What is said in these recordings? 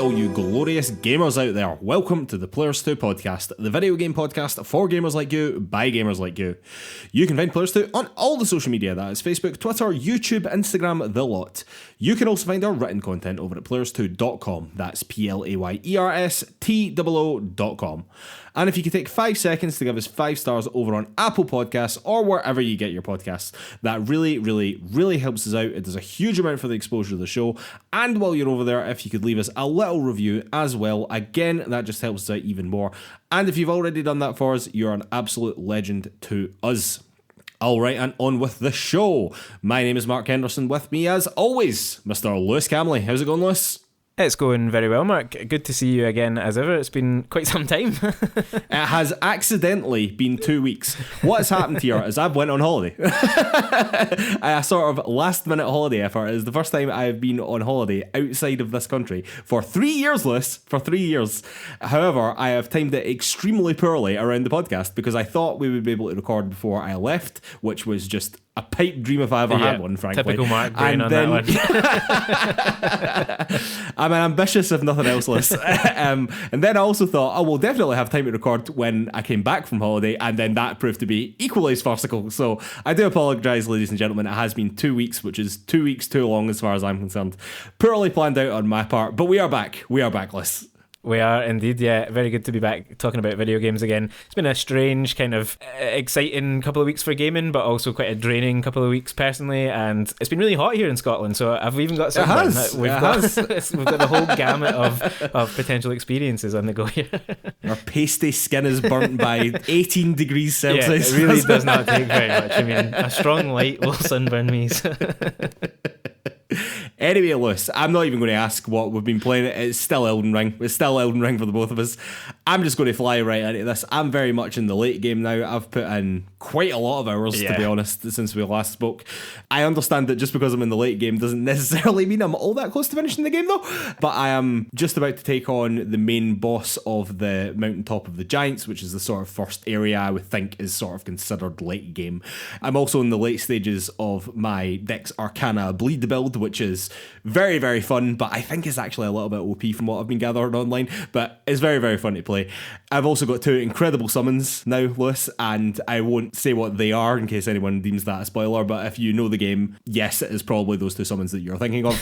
all you glorious gamers out there. Welcome to the PlayersToo Podcast, the video game podcast for gamers like you, by gamers like you. You can find PlayersToo on all the social media, that is Facebook, Twitter, YouTube, Instagram, the lot. You can also find our written content over at PlayersToo.com, that's PlayerSToo.com. And if you could take 5 seconds to give us 5 stars over on Apple Podcasts or wherever you get your podcasts, that really helps us out. It does a huge amount for the exposure of the show. And while you're over there, if you could leave us a little review as well, again, that just helps us out even more. And if you've already done that for us, you're an absolute legend to us. All right, and on with the show. My name is Mark Henderson. With me, as always, Mr. Lewis Camley. How's it going, Lewis? It's going very well, Mark. Good to see you again as ever. It's been quite some time. It has accidentally been 2 weeks. What has happened here is I've went on holiday. A sort of last minute holiday effort. It is the first time I've been on holiday outside of this country for 3 years, Lewis. For 3 years. However, I have timed it extremely poorly around the podcast because I thought we would be able to record before I left, which was just a pipe dream if I ever had one, frankly. Typical Mark brain on that one. I'm ambitious if nothing else, Liz. And then I also thought, we'll definitely have time to record when I came back from holiday, and then that proved to be equally as farcical. So I do apologise, ladies and gentlemen. It has been 2 weeks, which is 2 weeks too long as far as I'm concerned. Poorly planned out on my part, but we are back. We are back, Liz. We are indeed, yeah. Very good to be back talking about video games again. It's been a strange, kind of exciting couple of weeks for gaming, but also quite a draining couple of weeks personally. And it's been really hot here in Scotland, so I've even got some. We've got the whole gamut of potential experiences on the go here. Our pasty skin is burnt by 18 degrees Celsius. Yeah, it really does not take very much. I mean, a strong light will sunburn me. Anyway, Lewis, I'm not even going to ask what we've been playing. It's still Elden Ring. It's still Elden Ring for the both of us. I'm just going to fly right into this. I'm very much in the late game now. I've put in quite a lot of hours, to be honest, since we last spoke. I understand that just because I'm in the late game doesn't necessarily mean I'm all that close to finishing the game, though. But I am just about to take on the main boss of the Mountaintop of the Giants, which is the sort of first area I would think is sort of considered late game. I'm also in the late stages of my Dex Arcana Bleed build, which is very, very fun, but I think it's actually a little bit OP from what I've been gathering online, but it's very, very fun to play. I've also got 2 incredible summons now, Lewis, and I won't say what they are in case anyone deems that a spoiler, but if you know the game, yes, it is probably those 2 summons that you're thinking of.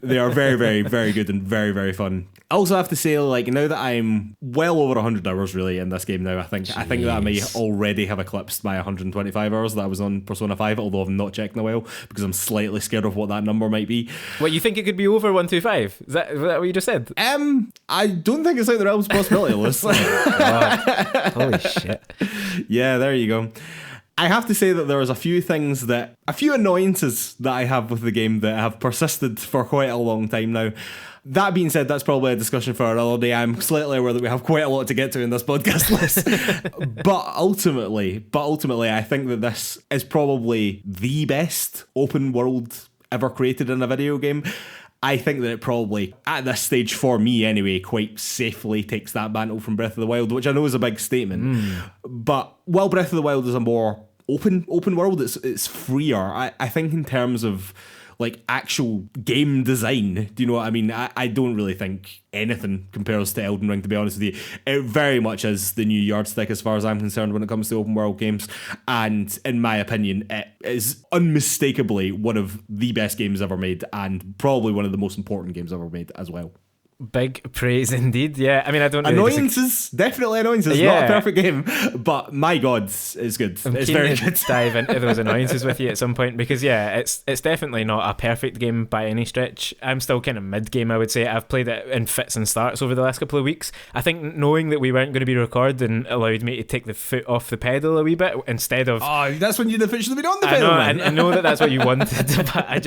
They are very, very, very good and very, very fun. I also have to say, like, now that I'm well over 100 hours really in this game now, I think that I may already have eclipsed my 125 hours that I was on Persona 5, although I've not checked in a while because I'm slightly scared of what that number might be. What, you think it could be over 125? Is that what you just said? I don't think it's out the realms of possibility, Liz. Holy shit. Yeah, there you go. I have to say that there is a few annoyances that I have with the game that have persisted for quite a long time now. That being said, that's probably a discussion for another day. I'm slightly aware that we have quite a lot to get to in this podcast list. But ultimately, I think that this is probably the best open world ever created in a video game. I think that it probably, at this stage for me anyway, quite safely takes that mantle from Breath of the Wild, which I know is a big statement. But while Breath of the Wild is a more open world, it's freer. I think in terms of like actual game design, do you know what I mean? I don't really think anything compares to Elden Ring, to be honest with you. It very much is the new yardstick as far as I'm concerned when it comes to open world games, and in my opinion it is unmistakably one of the best games ever made and probably one of the most important games ever made as well. Big praise indeed. Yeah, I mean, I don't really definitely annoyances. Yeah. Not a perfect game, but my God, it's good. It's very good. Dive into those annoyances with you at some point because it's definitely not a perfect game by any stretch. I'm still kind of mid game, I would say. I've played it in fits and starts over the last couple of weeks. I think knowing that we weren't going to be recording allowed me to take the foot off the pedal a wee bit instead of. Oh, that's when you'd officially been on the pedal. I know that that's what you wanted, but I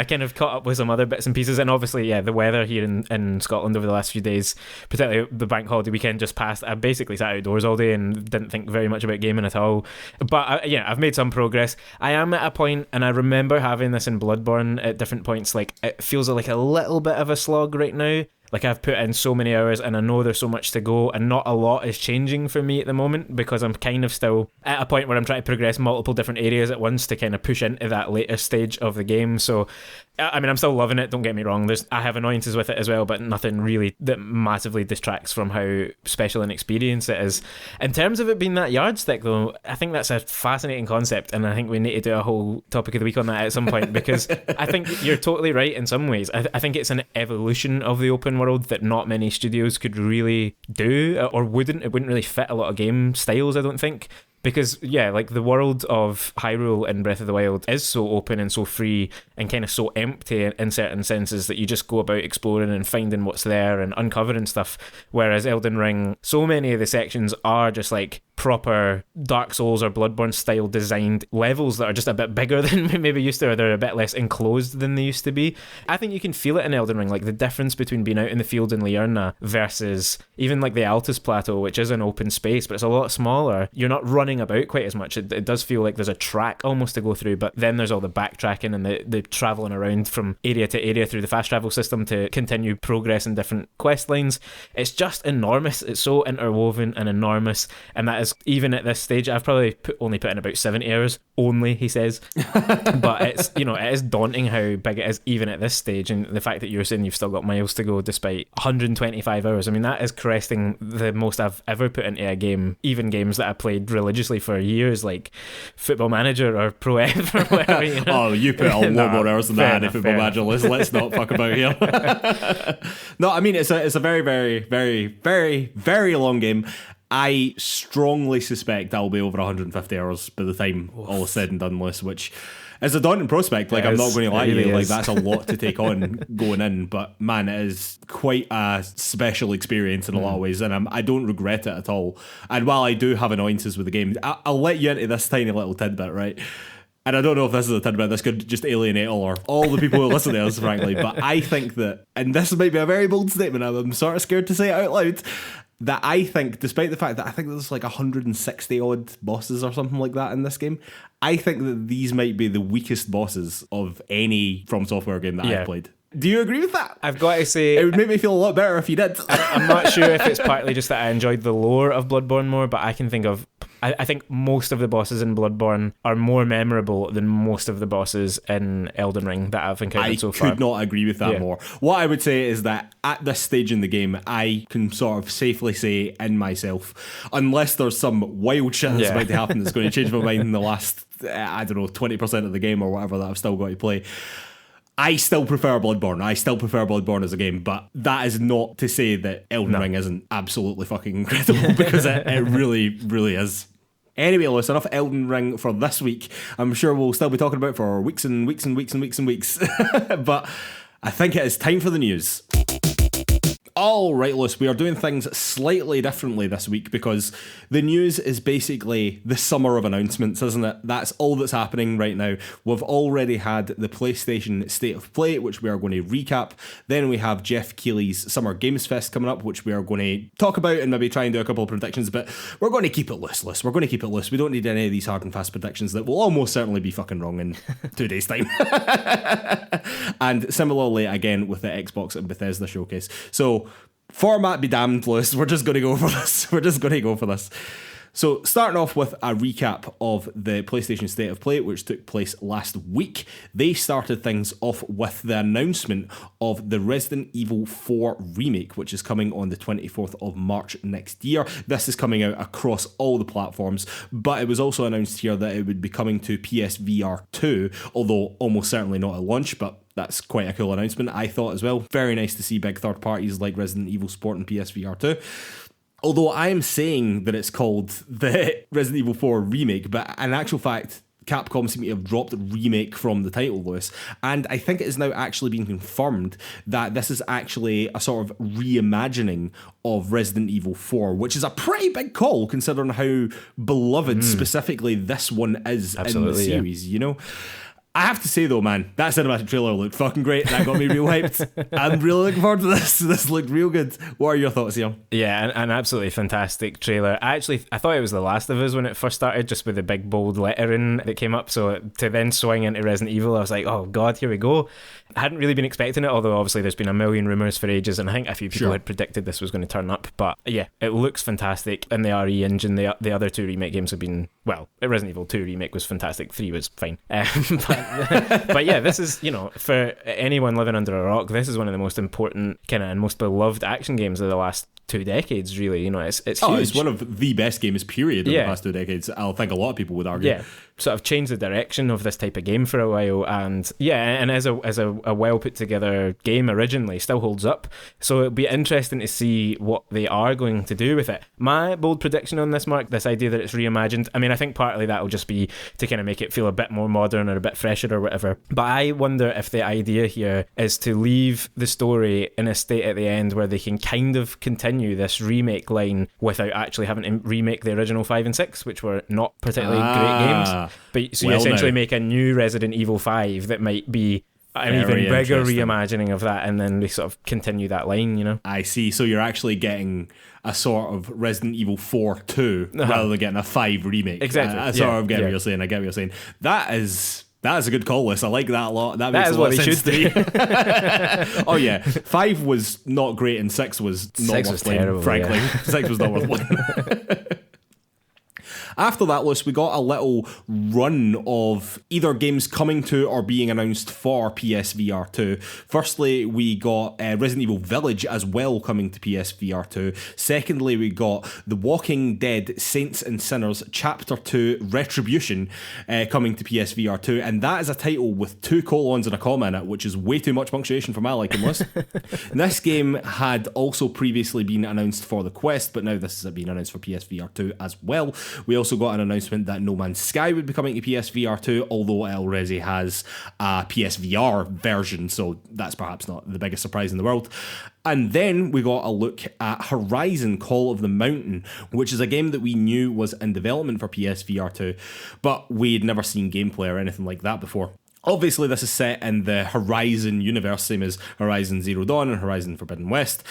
kind of caught up with some other bits and pieces, and obviously, the weather here in Scotland over the last few days, particularly the bank holiday weekend just passed, I basically sat outdoors all day and didn't think very much about gaming at all. But I've made some progress. I am at a point, and I remember having this in Bloodborne at different points, like it feels like a little bit of a slog right now. Like I've put in so many hours and I know there's so much to go and not a lot is changing for me at the moment because I'm kind of still at a point where I'm trying to progress multiple different areas at once to kind of push into that later stage of the game. So I mean, I'm still loving it, don't get me wrong. I have annoyances with it as well, but nothing really that massively distracts from how special an experience it is. In terms of it being that yardstick, though, I think that's a fascinating concept, and I think we need to do a whole topic of the week on that at some point, because I think you're totally right in some ways. I think it's an evolution of the open world that not many studios could really do, or wouldn't. It wouldn't really fit a lot of game styles, I don't think. Because, yeah, like the world of Hyrule in Breath of the Wild is so open and so free and kind of so empty in certain senses that you just go about exploring and finding what's there and uncovering stuff. Whereas Elden Ring, so many of the sections are just like proper Dark Souls or Bloodborne style designed levels that are just a bit bigger than we maybe used to, or they're a bit less enclosed than they used to be. I think you can feel it in Elden Ring, like the difference between being out in the field in Liurna versus even like the Altus Plateau, which is an open space, but it's a lot smaller. You're not running about quite as much. It does feel like there's a track almost to go through, but then there's all the backtracking and the travelling around from area to area through the fast travel system to continue progress in different quest lines. It's just enormous. It's so interwoven and enormous, and that is, even at this stage, I've probably only put in about 70 hours only, he says. But it's, you know, it is daunting how big it is even at this stage, and the fact that you're saying you've still got miles to go despite 125 hours. I mean, that is cresting the most I've ever put into a game, even games that I played religiously for years, like Football Manager or Pro Ev or whatever, you know? Oh, you put a lot more hours than that in Football Manager. Let's not fuck about here. No, I mean, it's a very, very, very, very, very long game. I strongly suspect I'll be over 150 hours by the time all is said and done, Lewis, which is a daunting prospect. Like, I'm not going to lie to you, like, that's a lot to take on going in, but man, it is quite a special experience in a lot of ways, and I don't regret it at all. And while I do have annoyances with the game, I'll let you into this tiny little tidbit, right? And I don't know if this is a tidbit, this could just alienate all the people who listen to us, frankly, but I think that, and this might be a very bold statement, I'm sort of scared to say it out loud, that I think, despite the fact that I think there's like 160 odd bosses or something like that in this game, I think that these might be the weakest bosses of any From Software game that I've played. Do you agree with that? I've got to say, it would make me feel a lot better if you did. I'm not sure if it's partly just that I enjoyed the lore of Bloodborne more, but I can think of, I think most of the bosses in Bloodborne are more memorable than most of the bosses in Elden Ring that I've encountered so far. I could not agree with that more. What I would say is that at this stage in the game, I can sort of safely say in myself, unless there's some wild shit that's about to happen that's going to change my mind in the last, I don't know, 20% of the game or whatever that I've still got to play, I still prefer Bloodborne. I still prefer Bloodborne as a game, but that is not to say that Elden Ring isn't absolutely fucking incredible, because it really, really is. Anyway, listen, enough Elden Ring for this week. I'm sure we'll still be talking about it for weeks and weeks and weeks and weeks and weeks. But I think it is time for the news. All right, Lewis, we are doing things slightly differently this week because the news is basically the summer of announcements, isn't it? That's all that's happening right now. We've already had the PlayStation State of Play, which we are going to recap. Then we have Jeff Keighley's Summer Games Fest coming up, which we are going to talk about and maybe try and do a couple of predictions, but we're going to keep it loose, Lewis. We're going to keep it loose. We don't need any of these hard and fast predictions that will almost certainly be fucking wrong in 2 days' time. And similarly, again, with the Xbox and Bethesda showcase. So, format be damned, Lewis. We're just going to go for this. So, starting off with a recap of the PlayStation State of Play, which took place last week. They started things off with the announcement of the Resident Evil 4 remake, which is coming on the 24th of March next year. This is coming out across all the platforms, but it was also announced here that it would be coming to PSVR 2, although almost certainly not at launch, but that's quite a cool announcement, I thought, as well. Very nice to see big third parties like Resident Evil Sport and PSVR 2. Although I am saying that it's called the Resident Evil 4 remake, but in actual fact, Capcom seem to have dropped remake from the title, Lewis. And I think it is now actually being confirmed that this is actually a sort of reimagining of Resident Evil 4, which is a pretty big call considering how beloved specifically this one is in the series, you know? I have to say though, man, that cinematic trailer looked fucking great. That got me real hyped. I'm really looking forward to this. This looked real good. What are your thoughts, Ian? Yeah, an absolutely fantastic trailer. I thought it was The Last of Us when it first started, just with the big bold lettering that came up. So to then swing into Resident Evil, I was like, oh god, here we go. I hadn't really been expecting it, although obviously there's been a million rumours for ages, and I think a few people had predicted this was going to turn up. But yeah, it looks fantastic. And the RE engine, the other two remake games have been, well, Resident Evil 2 remake was fantastic. 3 was fine. But But yeah, this is, for anyone living under a rock, this is one of the most important and most beloved action games of the last 2 decades, really. It's huge. It's one of the best games, period, in the past 2 decades. I think a lot of people would argue. Yeah, sort of changed the direction of this type of game for a while, and as a well put together game originally, still holds up. So it'll be interesting to see what they are going to do with it. My bold prediction on this, Mark, this idea that it's reimagined, I mean, I think partly that will just be to kind of make it feel a bit more modern or a bit fresher or whatever. But I wonder if the idea here is to leave the story in a state at the end where they can kind of continue this remake line without actually having to remake the original 5 and 6, which were not particularly great games. But so you essentially make a new Resident Evil 5 that might be an even bigger reimagining of that, and then we sort of continue that line, I see. So you're actually getting a sort of Resident Evil 4 2 rather than getting a 5 remake. Exactly. I sort of get what you're saying. I get what you're saying. That is a good call list. I like that a lot. That makes a lot of sense to me. Oh yeah, 5 was not great and 6 was not worth playing, terrible, frankly. 6 was not worth playing. After that list, we got a little run of either games coming to or being announced for PSVR 2. Firstly, we got Resident Evil Village as well coming to PSVR 2. Secondly, we got The Walking Dead Saints and Sinners Chapter 2 Retribution coming to PSVR 2. And that is a title with 2 colons and a comma in it, which is way too much punctuation for my liking list. This game had also previously been announced for the Quest, but now this has been announced for PSVR 2 as well. We also got an announcement that No Man's Sky would be coming to PSVR 2, although it already has a PSVR version, so that's perhaps not the biggest surprise in the world. And then we got a look at Horizon Call of the Mountain, which is a game that we knew was in development for PSVR 2, but we'd never seen gameplay or anything like that before. Obviously, this is set in the Horizon universe, same as Horizon Zero Dawn and Horizon Forbidden West.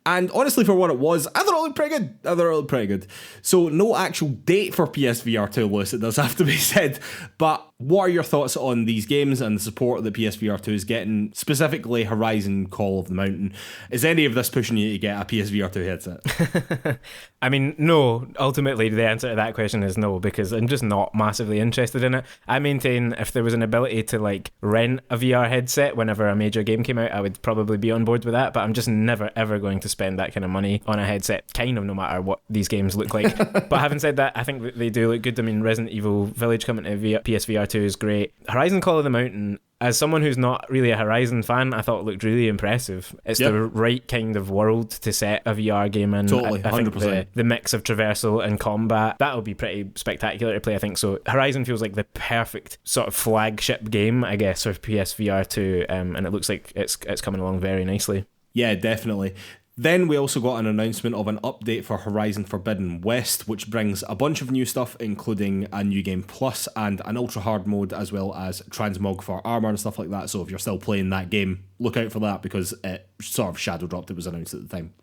And honestly, for what it was, I thought it looked pretty good. So no actual date for PSVR 2, Lewis, it does have to be said. But what are your thoughts on these games and the support that PSVR 2 is getting, specifically Horizon Call of the Mountain? Is any of this pushing you to get a PSVR 2 headset? I mean, no. Ultimately, the answer to that question is no, because I'm just not massively interested in it. I maintain if there was an ability to rent a VR headset whenever a major game came out, I would probably be on board with that, but I'm just never ever going to spend that kind of money on a headset, kind of no matter what these games look like. But having said that, I think that they do look good. I mean, Resident Evil Village coming to PSVR 2 is great. Horizon Call of the Mountain, as someone who's not really a Horizon fan, I thought it looked really impressive. It's the right kind of world to set a VR game in. Totally, I think 100%. The mix of traversal and combat, that'll be pretty spectacular to play, I think. So Horizon feels like the perfect sort of flagship game, I guess, for PSVR 2, and it looks like it's coming along very nicely. Yeah, definitely. Then we also got an announcement of an update for Horizon Forbidden West, which brings a bunch of new stuff, including a new game plus and an ultra hard mode, as well as transmog for armor and stuff like that. So if you're still playing that game, look out for that, because it sort of shadow dropped. It was announced at the time.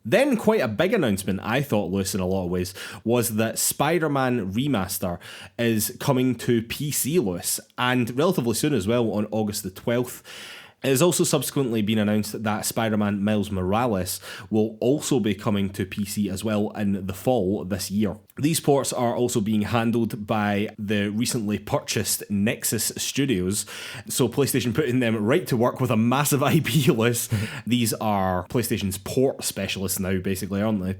Then quite a big announcement, I thought, Lewis, in a lot of ways, was that Spider-Man Remaster is coming to PC, Lewis, and relatively soon as well, on August the 12th. It has also subsequently been announced that Spider-Man Miles Morales will also be coming to PC as well in the fall this year. These ports are also being handled by the recently purchased Nexus Studios, so PlayStation putting them right to work with a massive IP list. These are PlayStation's port specialists now, basically, aren't they?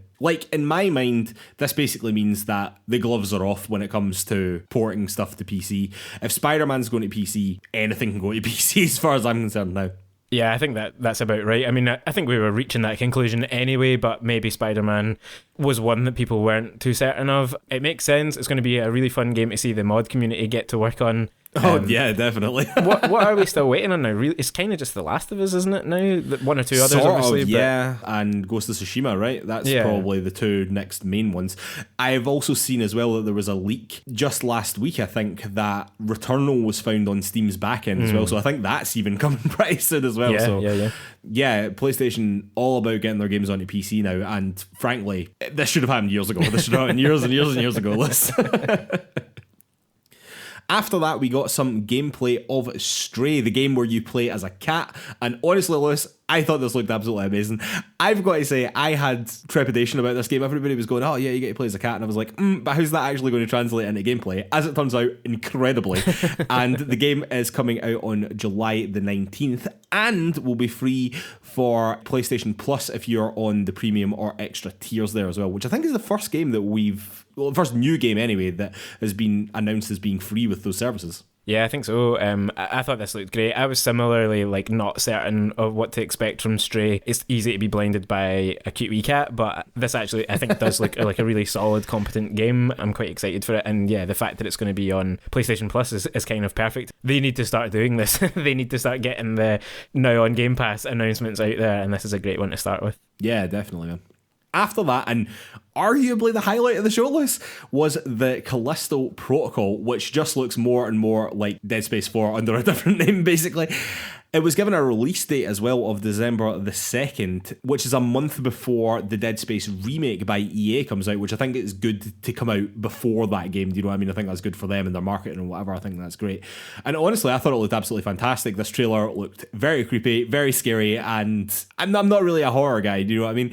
In my mind, this basically means that the gloves are off when it comes to porting stuff to PC. If Spider-Man's going to PC, anything can go to PC as far as I'm concerned now. Yeah, I think that's about right. I mean, I think we were reaching that conclusion anyway, but maybe Spider-Man was one that people weren't too certain of. It makes sense. It's going to be a really fun game to see the mod community get to work on. Yeah, definitely. what are we still waiting on now? Really, it's kind of just The Last of Us, isn't it now? One or two others, obviously. Yeah, and Ghost of Tsushima, right? That's probably the two next main ones. I've also seen as well that there was a leak just last week, I think, that Returnal was found on Steam's backend as well. So I think that's even coming pretty soon as well. Yeah, PlayStation all about getting their games onto PC now, and frankly, this should have happened years ago. This should have happened years and years and years ago. After that, we got some gameplay of Stray, the game where you play as a cat. And honestly, Lewis, I thought this looked absolutely amazing. I've got to say, I had trepidation about this game. Everybody was going, oh yeah, you get to play as a cat. And I was like, but how's that actually going to translate into gameplay? As it turns out, incredibly. And the game is coming out on July the 19th and will be free for PlayStation Plus if you're on the premium or extra tiers there as well, which I think is the first game that the first new game anyway, that has been announced as being free with those services. Yeah, I think so. I thought this looked great. I was similarly not certain of what to expect from Stray. It's easy to be blinded by a cute wee cat, but this actually, I think, does look like a really solid, competent game. I'm quite excited for it. And yeah, the fact that it's going to be on PlayStation Plus is kind of perfect. They need to start doing this. They need to start getting the now on Game Pass announcements out there, and this is a great one to start with. Yeah, definitely, man. After that, and arguably the highlight of the show list, was the Callisto Protocol, which just looks more and more like Dead Space 4 under a different name, basically. It was given a release date as well of December the 2nd, which is a month before the Dead Space remake by EA comes out, which I think is good to come out before that game. Do you know what I mean? I think that's good for them and their marketing and whatever. I think that's great. And honestly, I thought it looked absolutely fantastic. This trailer looked very creepy, very scary, and I'm not really a horror guy. Do you know what I mean?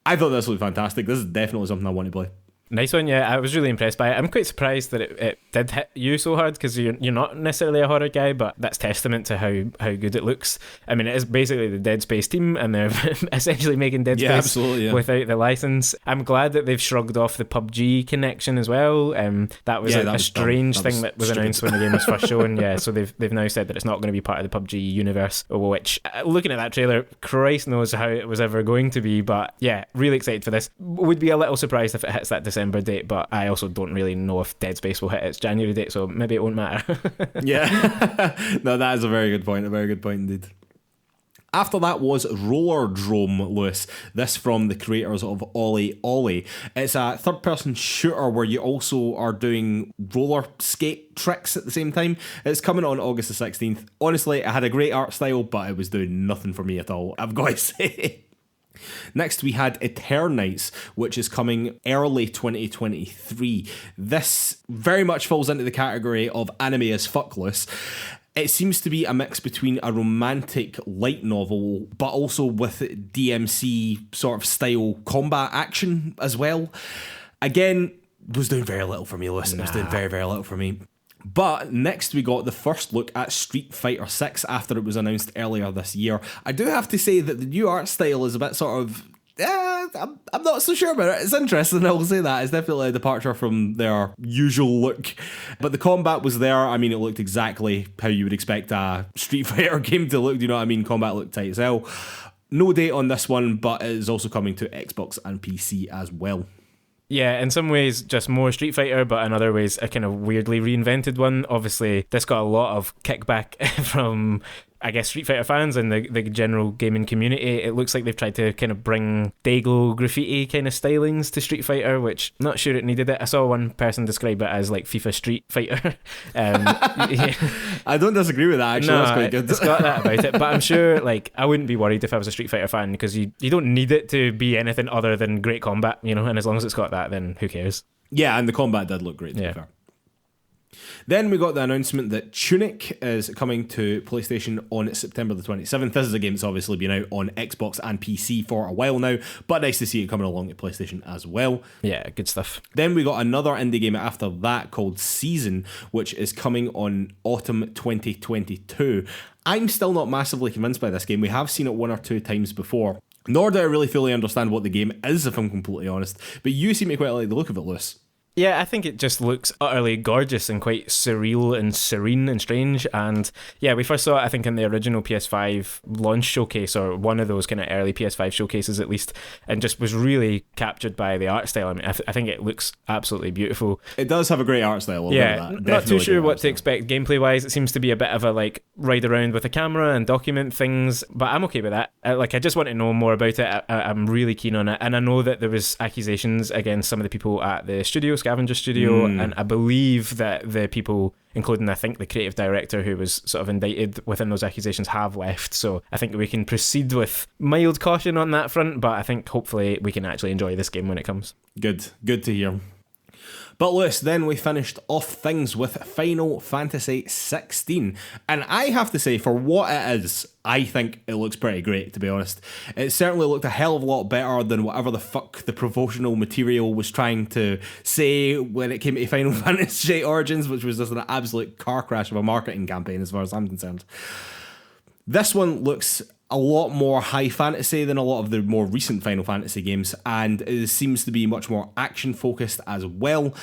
I thought this looked fantastic. This is definitely something I want to play. Nice one, yeah. I was really impressed by it. I'm quite surprised that it did hit you so hard, because you're not necessarily a horror guy, but that's testament to how good it looks. I mean, it is basically the Dead Space team, and they're essentially making Dead Space without the license. I'm glad that they've shrugged off the PUBG connection as well. That was a strange thing that was announced when the game was first shown. Yeah, so they've now said that it's not going to be part of the PUBG universe, which, looking at that trailer, Christ knows how it was ever going to be. But yeah, really excited for this. Would be a little surprised if it hits that December date, but I also don't really know if Dead Space will hit its January date, so maybe it won't matter. Yeah. No, that is a very good point indeed. After that was Rollerdrome, Lewis. This from the creators of Ollie Ollie. It's a third-person shooter where you also are doing roller skate tricks at the same time. It's coming on August the 16th. Honestly, it had a great art style, but it was doing nothing for me at all, I've got to say. Next, we had Eternights, which is coming early 2023. This very much falls into the category of anime as fuckless. It seems to be a mix between a romantic light novel, but also with DMC sort of style combat action as well. Again, was doing very little for me, listen. It was doing very, very little for me. But next we got the first look at Street Fighter 6 after it was announced earlier this year. I do have to say that the new art style is a bit sort of... I'm not so sure about it. It's interesting, I will say that. It's definitely a departure from their usual look. But the combat was there. I mean, it looked exactly how you would expect a Street Fighter game to look. Do you know what I mean? Combat looked tight as hell. No date on this one, but it is also coming to Xbox and PC as well. Yeah, in some ways just more Street Fighter, but in other ways a kind of weirdly reinvented one. Obviously, this got a lot of kickback from, I guess, Street Fighter fans and the general gaming community. It looks like they've tried to kind of bring Dago graffiti kind of stylings to Street Fighter, which I'm not sure it needed it. I saw one person describe it as like FIFA Street Fighter. Yeah. I don't disagree with that, actually. No, that's quite good. It's got that about it, but I'm sure I wouldn't be worried if I was a Street Fighter fan, because you don't need it to be anything other than great combat, and as long as it's got that, then who cares? Yeah, and the combat did look great, to be fair. Then we got the announcement that Tunic is coming to PlayStation on September the 27th. This is a game that's obviously been out on Xbox and PC for a while now, but nice to see it coming along to PlayStation as well. Yeah, good stuff. Then we got another indie game after that called Season, which is coming on autumn 2022. I'm still not massively convinced by this game. We have seen it one or two times before, nor do I really fully understand what the game is, if I'm completely honest. But you seem to quite like the look of it, Lewis. Yeah, I think it just looks utterly gorgeous and quite surreal and serene and strange. And yeah, we first saw it, I think, in the original PS5 launch showcase, or one of those kind of early PS5 showcases at least, and just was really captured by the art style. I mean, I think it looks absolutely beautiful. It does have a great art style. Not too sure what to expect gameplay-wise. It seems to be a bit of a ride around with a camera and document things, but I'm okay with that. I just want to know more about it. I'm really keen on it, and I know that there was accusations against some of the people at the studio, Scavenger Studio, and I believe that the people, including I think the creative director who was sort of indicted within those accusations, have left. So I think we can proceed with mild caution on that front, but I think hopefully we can actually enjoy this game when it comes. Good to hear. But Lewis, then we finished off things with Final Fantasy 16. And I have to say, for what it is, I think it looks pretty great, to be honest. It certainly looked a hell of a lot better than whatever the fuck the promotional material was trying to say when it came to Final Fantasy Origins, which was just an absolute car crash of a marketing campaign as far as I'm concerned. This one looks a lot more high fantasy than a lot of the more recent Final Fantasy games, and it seems to be much more action focused as well.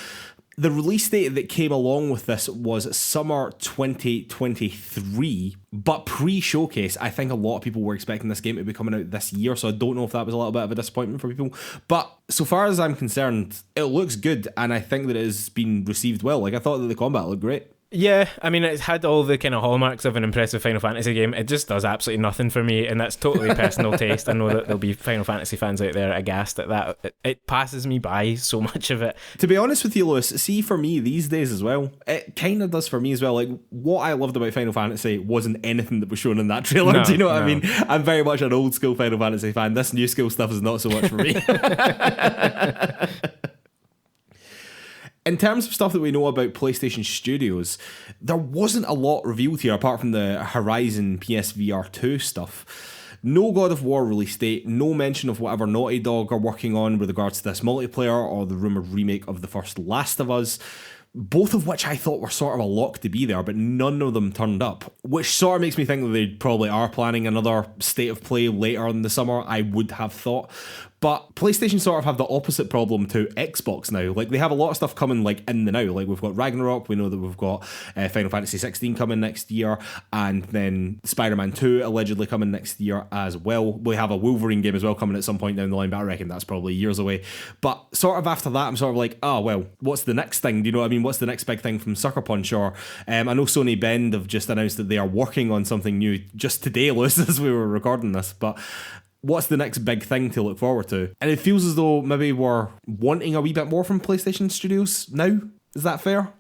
The release date that came along with this was summer 2023, but pre-showcase, I think a lot of people were expecting this game to be coming out this year, so I don't know if that was a little bit of a disappointment for people. But so far as I'm concerned, it looks good, and I think that it has been received well. Like, I thought that the combat looked great. Yeah, I mean, it's had all the kind of hallmarks of an impressive Final Fantasy game. It just does absolutely nothing for me, and that's totally personal taste. I know that there'll be Final Fantasy fans out there aghast at that. It passes me by, so much of it. To be honest with you, Lewis, see, for me these days as well, it kind of does for me as well. Like, what I loved about Final Fantasy wasn't anything that was shown in that trailer. Do you know what I mean? I'm very much an old school Final Fantasy fan. This new school stuff is not so much for me. In terms of stuff that we know about PlayStation Studios, there wasn't a lot revealed here apart from the Horizon PSVR 2 stuff. No God of War release date, no mention of whatever Naughty Dog are working on with regards to this multiplayer or the rumoured remake of the first Last of Us, both of which I thought were sort of a lock to be there, but none of them turned up, which sort of makes me think that they probably are planning another State of Play later in the summer, I would have thought. But PlayStation sort of have the opposite problem to Xbox now. Like, they have a lot of stuff coming, like, in the now. Like, we've got Ragnarok, we know that we've got Final Fantasy 16 coming next year, and then Spider-Man 2 allegedly coming next year as well. We have a Wolverine game as well coming at some point down the line, but I reckon that's probably years away. But sort of after that, I'm sort of like, oh, well, what's the next thing? Do you know what I mean? What's the next big thing from Sucker Punch? Or I know Sony Bend have just announced that they are working on something new just today, Lewis, as we were recording this, but what's the next big thing to look forward to? And it feels as though maybe we're wanting a wee bit more from PlayStation Studios now. Is that fair?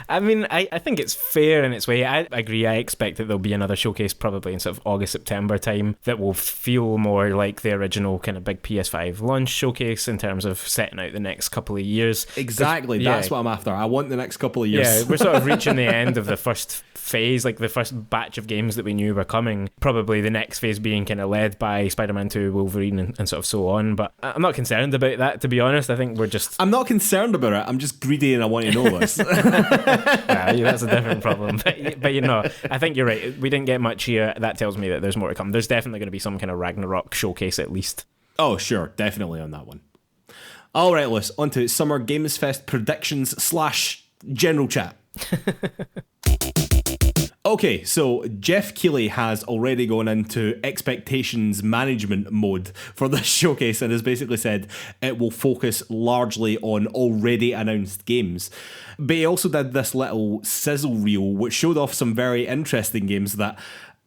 I mean, I think it's fair in its way. I agree. I expect that there'll be another showcase probably in sort of August, September time that will feel more like the original kind of big PS5 launch showcase in terms of setting out the next couple of years. Exactly. That's what I'm after. I want the next couple of years. Yeah, we're sort of reaching the end of the first phase, like the first batch of games that we knew were coming. Probably the next phase being kind of led by Spider-Man 2, Wolverine, and sort of so on. But I'm not concerned about that, to be honest. I think I'm not concerned about it. I'm just greedy and I want to know this. That's a different problem. But you know, I think you're right. We didn't get much here. That tells me that there's more to come. There's definitely going to be some kind of Ragnarok showcase at least. Oh, sure. Definitely on that one. All right, Lewis. On to Summer Games Fest predictions / general chat. Okay, so Jeff Keighley has already gone into expectations management mode for this showcase and has basically said it will focus largely on already announced games. But he also did this little sizzle reel which showed off some very interesting games that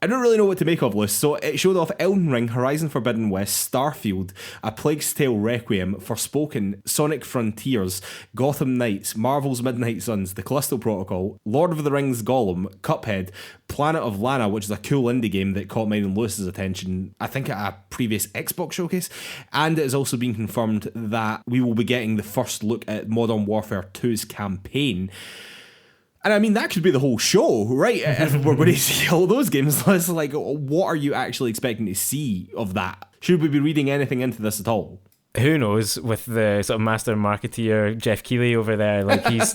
I don't really know what to make of, Lewis. So it showed off Elden Ring, Horizon Forbidden West, Starfield, A Plague's Tale Requiem, Forspoken, Sonic Frontiers, Gotham Knights, Marvel's Midnight Suns, The Callisto Protocol, Lord of the Rings Gollum, Cuphead, Planet of Lana, which is a cool indie game that caught mine and Lewis's attention, I think at a previous Xbox showcase, and it has also been confirmed that we will be getting the first look at Modern Warfare 2's campaign. And I mean, that could be the whole show, right? If we're going to see all those games, it's like, what are you actually expecting to see of that? Should we be reading anything into this at all? Who knows, with the sort of master marketeer Jeff Keighley over there, like he's...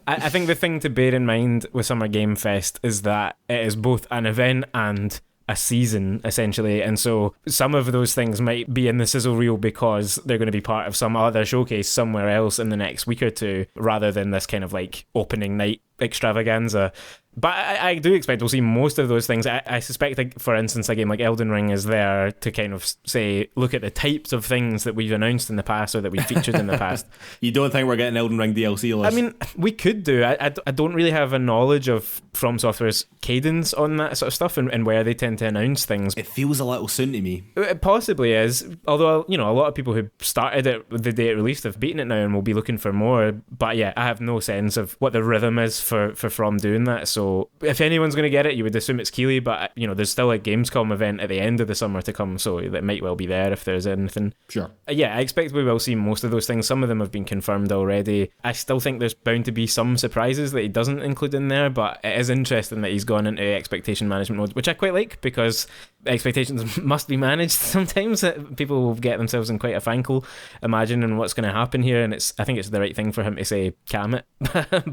I think the thing to bear in mind with Summer Game Fest is that it is both an event and a season, essentially, and so some of those things might be in the sizzle reel because they're going to be part of some other showcase somewhere else in the next week or two, rather than this kind of like opening night extravaganza. But I do expect we'll see most of those things. I suspect, like, for instance, a game like Elden Ring is there to kind of say, look at the types of things that we've announced in the past or that we've featured in the past. You don't think we're getting Elden Ring DLC, Liz? I mean, we could do. I don't really have a knowledge of From Software's cadence on that sort of stuff and where they tend to announce things. It feels a little soon to me. It possibly is. Although, you know, a lot of people who started it the day it released have beaten it now and will be looking for more. But yeah, I have no sense of what the rhythm is for From doing that. So So if anyone's going to get it, you would assume it's Keighley, but there's still a Gamescom event at the end of the summer to come, so that might well be there if there's anything. Sure. Yeah, I expect we will see most of those things. Some of them have been confirmed already. I still think there's bound to be some surprises that he doesn't include in there, but it is interesting that he's gone into expectation management mode, which I quite like, because expectations must be managed sometimes. People will get themselves in quite a fankle imagining what's going to happen here, and I think it's the right thing for him to say, "Calm it."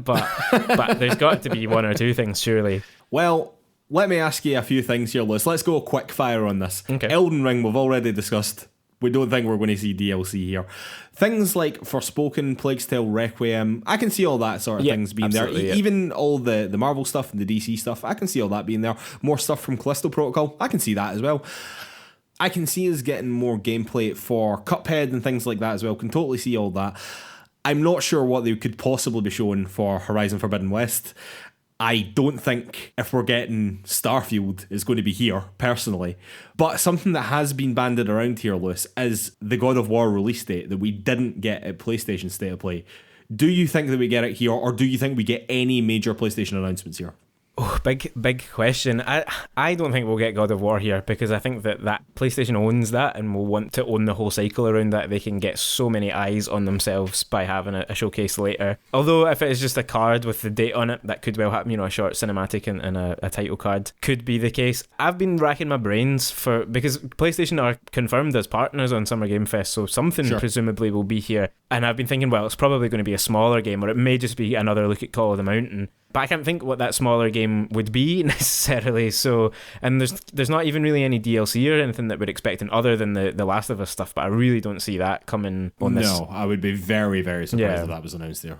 but there's got to be one or two things, surely. Well, let me ask you a few things here, Lewis. Let's go quick fire on this. Okay. Elden Ring, we've already discussed. We don't think we're going to see DLC here. Things like Forspoken, Plague's Tale, Requiem, I can see all that sort of things being there. Even all the Marvel stuff and the DC stuff, I can see all that being there. More stuff from Callisto Protocol, I can see that as well. I can see us getting more gameplay for Cuphead and things like that as well. Can totally see all that. I'm not sure what they could possibly be showing for Horizon Forbidden West. I don't think if we're getting Starfield is going to be here, personally. But something that has been banded around here, Lewis, is the God of War release date that we didn't get at PlayStation State of Play. Do you think that we get it here, or do you think we get any major PlayStation announcements here? Oh, big question. I don't think we'll get God of War here, because I think that PlayStation owns that and will want to own the whole cycle around that. They can get so many eyes on themselves by having a showcase later. Although if it is just a card with the date on it, that could well happen. A short cinematic and a title card could be the case. I've been racking my brains because PlayStation are confirmed as partners on Summer Game Fest, so something presumably will be here. And I've been thinking, well, it's probably going to be a smaller game, or it may just be another look at Call of the Mountain. But I can't think what that smaller game would be necessarily. So, and there's not even really any DLC or anything that we're expecting other than the Last of Us stuff. But I really don't see that coming on this. No, I would be very, very surprised if that was announced there.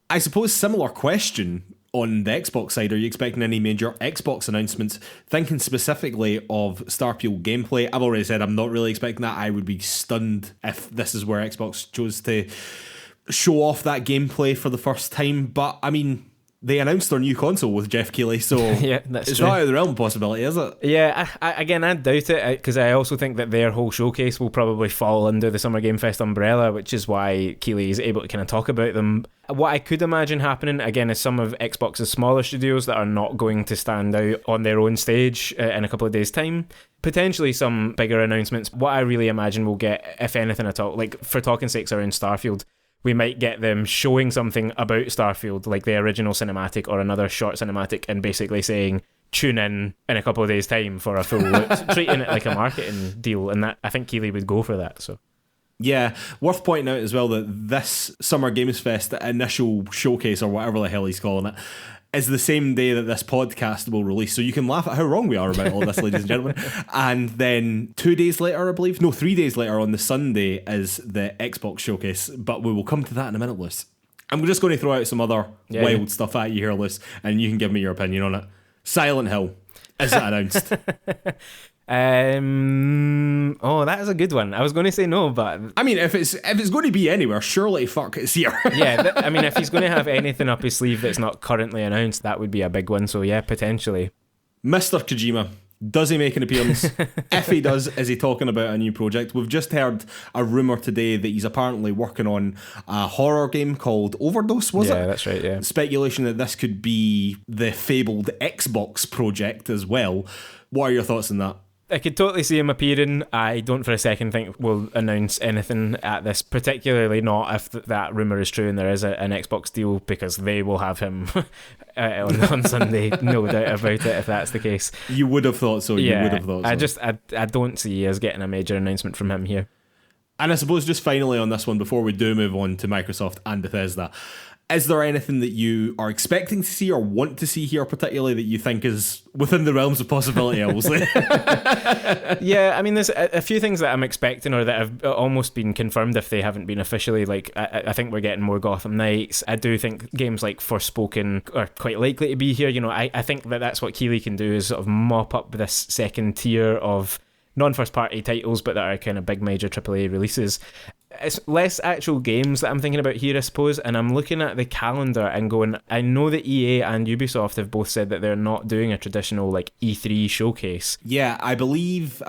I suppose similar question on the Xbox side. Are you expecting any major Xbox announcements? Thinking specifically of Starfield gameplay, I've already said I'm not really expecting that. I would be stunned if this is where Xbox chose to show off that gameplay for the first time. But I mean, they announced their new console with Jeff Keighley, so yeah, that's it's true. not out of the realm of possibility, is it? Yeah, I doubt it, because I also think that their whole showcase will probably fall under the Summer Game Fest umbrella, which is why Keighley is able to kind of talk about them. What I could imagine happening, again, is some of Xbox's smaller studios that are not going to stand out on their own stage in a couple of days' time. Potentially some bigger announcements. What I really imagine we'll get, if anything at all, like for talking sakes around Starfield, we might get them showing something about Starfield, like the original cinematic or another short cinematic, and basically saying, tune in a couple of days' time for a full look, treating it like a marketing deal. And that, I think Keighley would go for that. So yeah, worth pointing out as well that this Summer Games Fest initial showcase, or whatever the hell he's calling it, is the same day that this podcast will release. So you can laugh at how wrong we are about all this, ladies and gentlemen. And then 2 days later, I believe, no, 3 days later on the Sunday is the Xbox showcase. But we will come to that in a minute, Liz. I'm just going to throw out some other wild stuff at you here, Liz, and you can give me your opinion on it. Silent Hill. Is it announced? That is a good one. I was going to say no, but I mean, if it's going to be anywhere, surely fuck it's here. Yeah, I mean, if he's going to have anything up his sleeve that's not currently announced, that would be a big one. So yeah, potentially. Mr. Kojima, does he make an appearance? If he does, is he talking about a new project? We've just heard a rumour today that he's apparently working on a horror game called Overdose, was it? Yeah, that's right, yeah. Speculation that this could be the fabled Xbox project as well. What are your thoughts on that? I could totally see him appearing. I don't for a second think we'll announce anything at this, particularly not if that rumour is true and there is an Xbox deal, because they will have him on Sunday, no doubt about it, if that's the case. You would have thought so. Yeah, you would have thought so. I don't see us getting a major announcement from him here. And I suppose just finally on this one, before we do move on to Microsoft and Bethesda, is there anything that you are expecting to see or want to see here, particularly that you think is within the realms of possibility, I will say? Yeah, I mean, there's a few things that I'm expecting or that have almost been confirmed if they haven't been officially. Like, I think we're getting more Gotham Knights. I do think games like Forspoken are quite likely to be here. I think that's what Keighley can do, is sort of mop up this second tier of non-first party titles, but that are kind of big major AAA releases. It's less actual games that I'm thinking about here, I suppose, and I'm looking at the calendar and going, I know that EA and Ubisoft have both said that they're not doing a traditional like E3 showcase. Yeah, I believe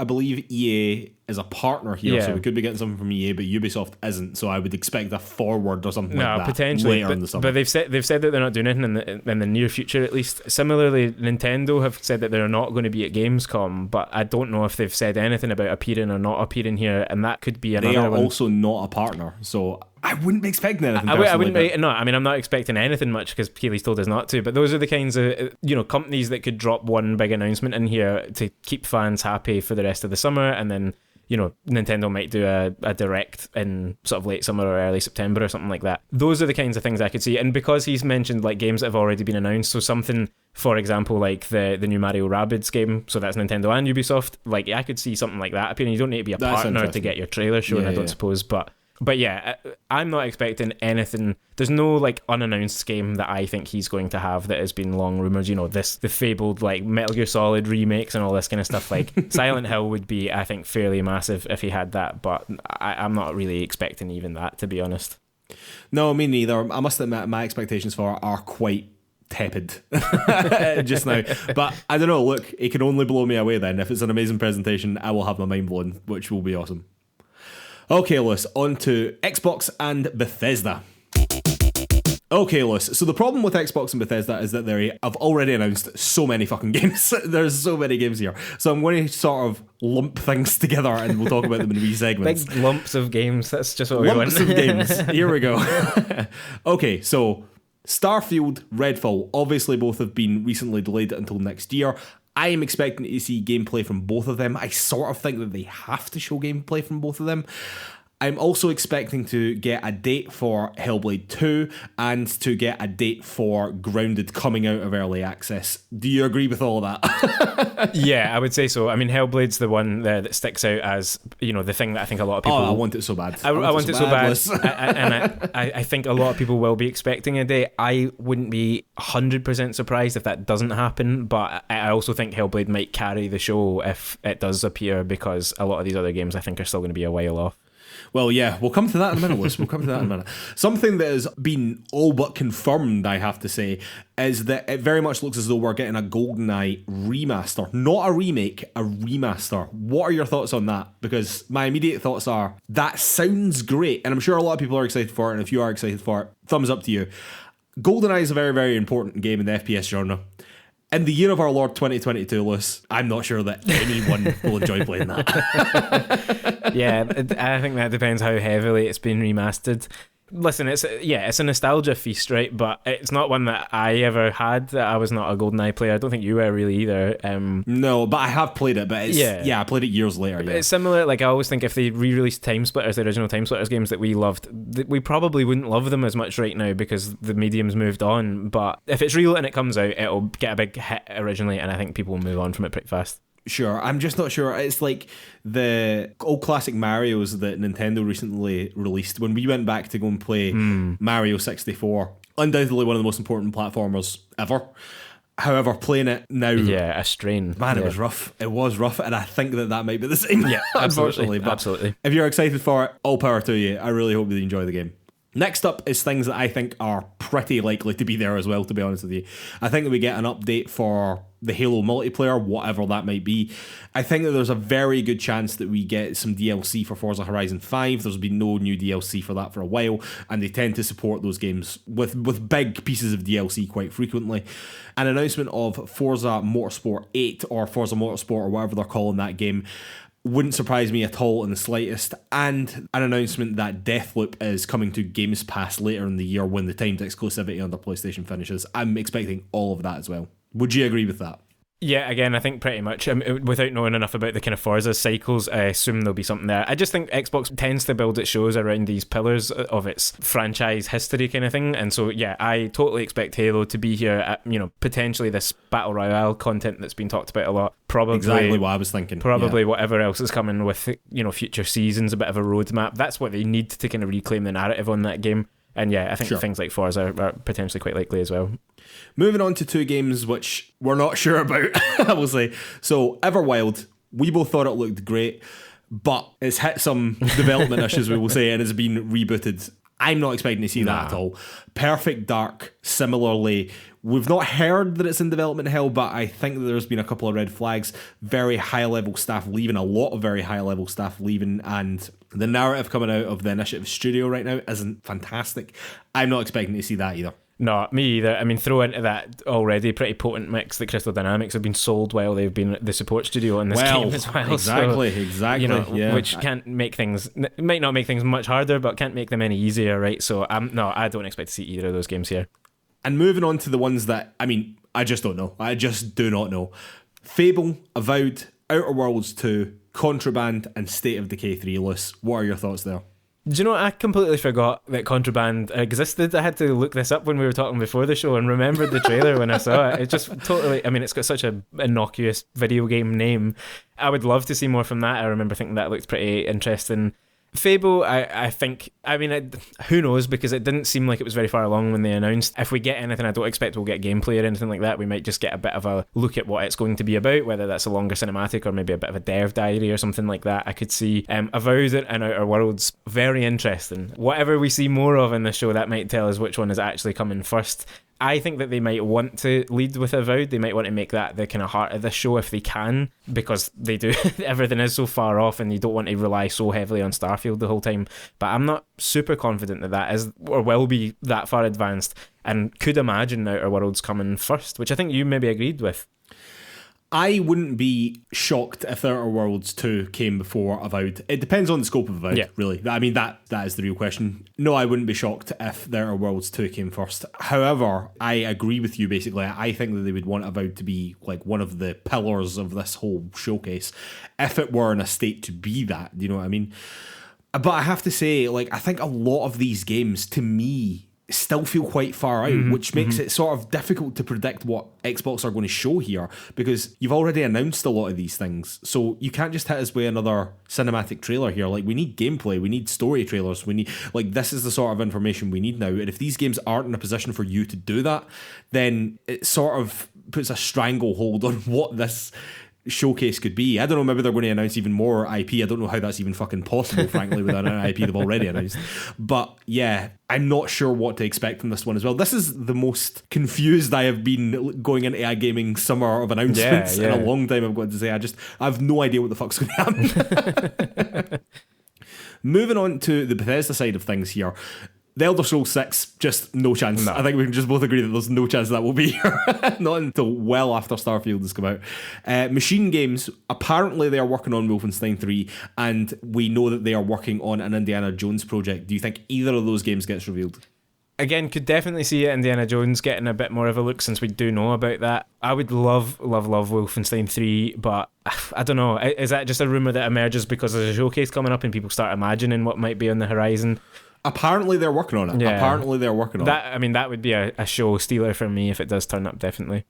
EA is a partner here, so we could be getting something from EA, but Ubisoft isn't. So I would expect a forward or something like that potentially later in the summer. But they've said that they're not doing anything in the near future, at least. Similarly, Nintendo have said that they're not going to be at Gamescom, but I don't know if they've said anything about appearing or not appearing here, and that could be another one. They are also not a partner, so I wouldn't be expecting anything. I wouldn't be. No, I mean, I'm not expecting anything much because Keely's told us not to. But those are the kinds of companies that could drop one big announcement in here to keep fans happy for the rest of the summer, and then Nintendo might do a direct in sort of late summer or early September or something like that. Those are the kinds of things I could see. And because he's mentioned like games that have already been announced, so something, for example, like the new Mario Rabbids game, so that's Nintendo and Ubisoft, like I could see something like that appearing. You don't need to be a partner to get your trailer shown, I don't suppose, But yeah, I'm not expecting anything. There's no like unannounced game that I think he's going to have that has been long rumored. The fabled like Metal Gear Solid remakes and all this kind of stuff. Like Silent Hill would be, I think, fairly massive if he had that. But I'm not really expecting even that, to be honest. No, me neither. I must admit, my expectations for it are quite tepid just now. But I don't know. Look, it can only blow me away then. If it's an amazing presentation, I will have my mind blown, which will be awesome. Okay, Lewis, on to Xbox and Bethesda. Okay, Lewis, so the problem with Xbox and Bethesda is that they have already announced so many fucking games. There's so many games here. So I'm going to sort of lump things together and we'll talk about them in wee segments. Big lumps of games, that's just what we want. Lumps of games, here we go. Okay, so Starfield, Redfall, obviously both have been recently delayed until next year. I am expecting to see gameplay from both of them. I sort of think that they have to show gameplay from both of them. I'm also expecting to get a date for Hellblade 2 and to get a date for Grounded coming out of early access. Do you agree with all of that? Yeah, I would say so. I mean, Hellblade's the one that sticks out as, the thing that I think a lot of people... Oh, I want it so bad. I want it so bad. And I think a lot of people will be expecting a date. I wouldn't be 100% surprised if that doesn't happen, but I also think Hellblade might carry the show if it does appear, because a lot of these other games I think are still going to be a while off. Well, yeah, we'll come to that in a minute, Liz. We'll come to that in a minute. Something that has been all but confirmed, I have to say, is that it very much looks as though we're getting a GoldenEye remaster. Not a remake, a remaster. What are your thoughts on that? Because my immediate thoughts are, that sounds great, and I'm sure a lot of people are excited for it, and if you are excited for it, thumbs up to you. GoldenEye is a very, very important game in the FPS genre. In the year of our Lord 2022, Lewis, I'm not sure that anyone will enjoy playing that. Yeah, I think that depends how heavily it's been remastered. Listen, it's a nostalgia feast, right? But it's not one that I ever had. I was not a GoldenEye player. I don't think you were really either. No, but I have played it. But I played it years later. Yeah. It's similar. Like I always think if they re-released Time Splitters, the original Time Splitters games that we loved, we probably wouldn't love them as much right now because the medium's moved on. But if it's real and it comes out, it'll get a big hit originally, and I think people will move on from it pretty fast. Sure, I'm just not sure. It's like the old classic Marios that Nintendo recently released. When we went back to go and play Mario 64, undoubtedly one of the most important platformers ever. However, playing it now... Yeah, a strain. Man, it was rough. It was rough, and I think that might be the same. Yeah, unfortunately. But absolutely. If you're excited for it, all power to you. I really hope that you enjoy the game. Next up is things that I think are pretty likely to be there as well, to be honest with you. I think that we get an update for the Halo multiplayer, whatever that might be. I think that there's a very good chance that we get some DLC for Forza Horizon 5. There's been no new DLC for that for a while, and they tend to support those games with big pieces of DLC quite frequently. An announcement of Forza Motorsport 8 or Forza Motorsport or whatever they're calling that game wouldn't surprise me at all in the slightest, and an announcement that Deathloop is coming to Games Pass later in the year when the timed exclusivity under PlayStation finishes. I'm expecting all of that as well. Would you agree with that? Yeah, again, I think pretty much. Without knowing enough about the kind of Forza cycles, I assume there'll be something there. I just think Xbox tends to build its shows around these pillars of its franchise history kind of thing. And so, yeah, I totally expect Halo to be here at, potentially this Battle Royale content that's been talked about a lot. Probably exactly what I was thinking. Probably whatever else is coming with, future seasons, a bit of a roadmap. That's what they need to kind of reclaim the narrative on that game. And yeah, I think things like Forza are potentially quite likely as well. Moving on to two games which we're not sure about, I will say. So, Everwild, we both thought it looked great, but it's hit some development issues, we will say, and it's been rebooted. I'm not expecting to see that at all. Perfect Dark, similarly, we've not heard that it's in development hell, but I think that there's been a couple of red flags. Very high-level staff leaving, a lot of very high-level staff leaving, and the narrative coming out of the Initiative studio right now isn't fantastic. I'm not expecting to see that either. No, me either. I mean, throw into that already pretty potent mix that Crystal Dynamics have been sold while they've been the support studio on this game as well. Exactly. You know, which can't make things, might not make things much harder, but can't make them any easier, right? So, I don't expect to see either of those games here. And moving on to the ones that, I mean, I just don't know. I just do not know. Fable, Avowed, Outer Worlds 2, Contraband, and State of Decay 3. Lewis, what are your thoughts there? Do you know, I completely forgot that Contraband existed. I had to look this up when we were talking before the show and remembered the trailer when I saw it. It just totally, I mean, it's got such an innocuous video game name. I would love to see more from that. I remember thinking that looked pretty interesting. Fable, I think, I mean, who knows, because it didn't seem like it was very far along when they announced. If we get anything, I don't expect we'll get gameplay or anything like that. We might just get a bit of a look at what it's going to be about, whether that's a longer cinematic or maybe a bit of a dev diary or something like that. I could see Avowed and Outer Worlds, very interesting. Whatever we see more of in the show, that might tell us which one is actually coming first. I think that they might want to lead with Avowed. They might want to make that the kind of heart of the show if they can, because they do. Everything is so far off and you don't want to rely so heavily on Starfield the whole time. But I'm not super confident that is or will be that far advanced, and could imagine Outer Worlds coming first, which I think you maybe agreed with. I wouldn't be shocked if Outer Worlds 2 came before Avowed. It depends on the scope of Avowed, really. I mean, that is the real question. No, I wouldn't be shocked if the Outer Worlds 2 came first. However, I agree with you, basically. I think that they would want Avowed to be like one of the pillars of this whole showcase, if it were in a state to be that, you know what I mean? But I have to say, like, I think a lot of these games, to me, still feel quite far out, which makes it sort of difficult to predict what Xbox are going to show here, because you've already announced a lot of these things, so you can't just hit us with another cinematic trailer here. Like, we need gameplay, we need story trailers, we need, like, this is the sort of information we need now, and if these games aren't in a position for you to do that, then it sort of puts a stranglehold on what this showcase could be. I don't know, maybe they're going to announce even more IP. I don't know how that's even fucking possible, frankly, with an IP they've already announced. But yeah, I'm not sure what to expect from this one as well. This is the most confused I have been going into a gaming summer of announcements in a long time, I've got to say. I have no idea what the fuck's going to happen. Moving on to the Bethesda side of things here. The Elder Scrolls 6, just no chance. No. I think we can just both agree that there's no chance that will be here. Not until well after Starfield has come out. Machine Games, apparently they are working on Wolfenstein 3, and we know that they are working on an Indiana Jones project. Do you think either of those games gets revealed? Again, could definitely see Indiana Jones getting a bit more of a look, since we do know about that. I would love Wolfenstein 3, but I don't know. Is that just a rumour that emerges because there's a showcase coming up and people start imagining what might be on the horizon? Apparently they're working on it. I mean, that would be a show stealer for me if it does turn up, definitely.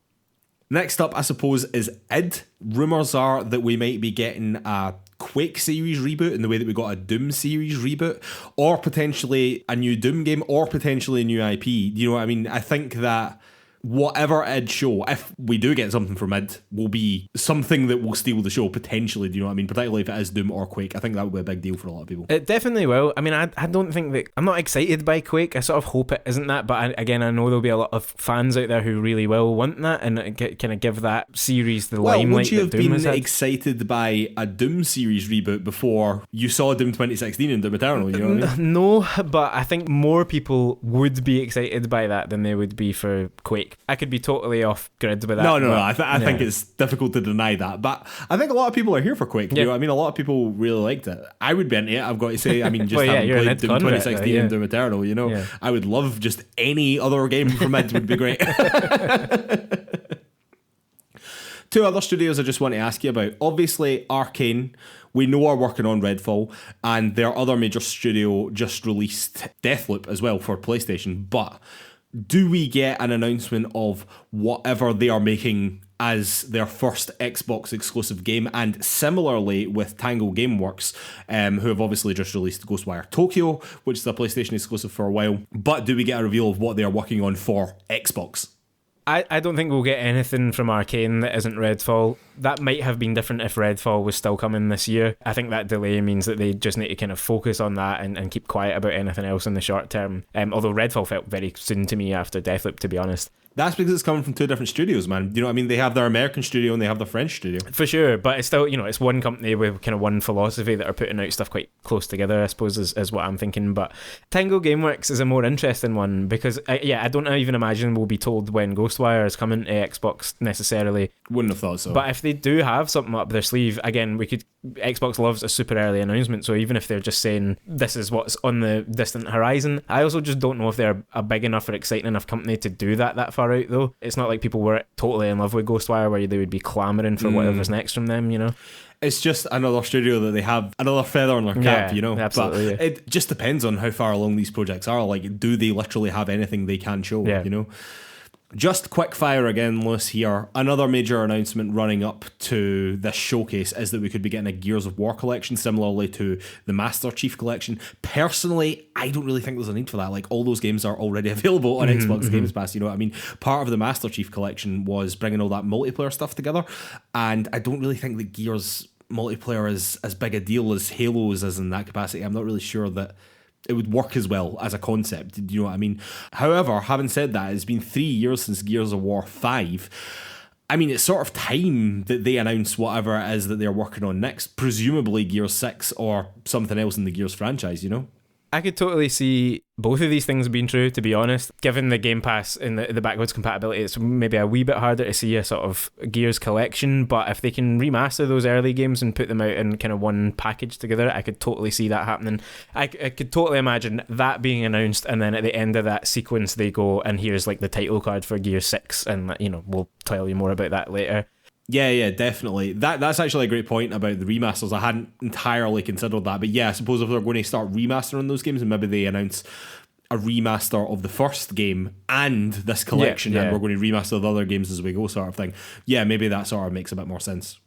Next up, I suppose, is id. Rumours are that we might be getting a Quake series reboot in the way that we got a Doom series reboot, or potentially a new Doom game, or potentially a new IP. You know what I mean? I think that whatever id show, if we do get something from id, will be something that will steal the show, potentially. Do you know what I mean? Particularly if it is Doom or Quake. I think that would be a big deal for a lot of people. It definitely will. I mean, I don't think that... I'm not excited by Quake. I sort of hope it isn't that, but I know there'll be a lot of fans out there who really will want that, and kind of give that series the limelight. Would you have been excited by a Doom series reboot before you saw Doom 2016 and Doom Eternal? You know what I mean? No, but I think more people would be excited by that than they would be for Quake. I could be totally off grid with that. No. I think it's difficult to deny that, but I think a lot of people are here for Quake. You know what I mean? A lot of people really liked it. I would be into it, I've got to say. I mean, just having played Doom 2016 and Doom Eternal, you know, I would love just any other game from id would be great. Two other studios I just want to ask you about. Obviously, Arcane, we know are working on Redfall, and their other major studio just released Deathloop as well for PlayStation, but do we get an announcement of whatever they are making as their first Xbox exclusive game? And similarly with Tango Gameworks, who have obviously just released Ghostwire Tokyo, which is a PlayStation exclusive for a while, but do we get a reveal of what they are working on for Xbox? I don't think we'll get anything from Arcane that isn't Redfall. That might have been different if Redfall was still coming this year. I think that delay means that they just need to kind of focus on that and keep quiet about anything else in the short term. Although Redfall felt very soon to me after Deathloop, to be honest. That's because it's coming from two different studios, man. You know what I mean? They have their American studio and they have their French studio. For sure, but it's still, it's one company with kind of one philosophy that are putting out stuff quite close together, I suppose, is what I'm thinking. But Tango Gameworks is a more interesting one because, I don't even imagine we'll be told when Ghostwire is coming to Xbox necessarily. Wouldn't have thought so. But if they do have something up their sleeve, again, Xbox loves a super early announcement, so even if they're just saying this is what's on the distant horizon, I also just don't know if they're a big enough or exciting enough company to do that far out, though. It's not like people were totally in love with Ghostwire where they would be clamouring for whatever's next from them, It's just another studio that they have another feather in their cap, absolutely, but it just depends on how far along these projects are. Like, do they literally have anything they can show, Just quick fire again, Lewis, here. Another major announcement running up to this showcase is that we could be getting a Gears of War collection, similarly to the Master Chief collection. Personally, I don't really think there's a need for that. Like, all those games are already available on Xbox Games Pass, you know what I mean? Part of the Master Chief collection was bringing all that multiplayer stuff together, and I don't really think that Gears multiplayer is as big a deal as Halo's is in that capacity. I'm not really sure that it would work as well as a concept. Do you know what I mean? However, having said that, it's been 3 years since Gears of War 5. I mean, it's sort of time that they announce whatever it is that they're working on next. Presumably Gears 6 or something else in the Gears franchise, I could totally see both of these things being true, to be honest. Given the Game Pass and the backwards compatibility, it's maybe a wee bit harder to see a sort of Gears collection, but if they can remaster those early games and put them out in kind of one package together, I could totally see that happening. I could totally imagine that being announced, and then at the end of that sequence they go, and here's like the title card for Gears 6, and we'll tell you more about that later. Yeah, definitely. That's actually a great point about the remasters. I hadn't entirely considered that, but yeah, I suppose if they're going to start remastering those games, and maybe they announce a remaster of the first game and this collection, and we're going to remaster the other games as we go, sort of thing. Yeah, maybe that sort of makes a bit more sense.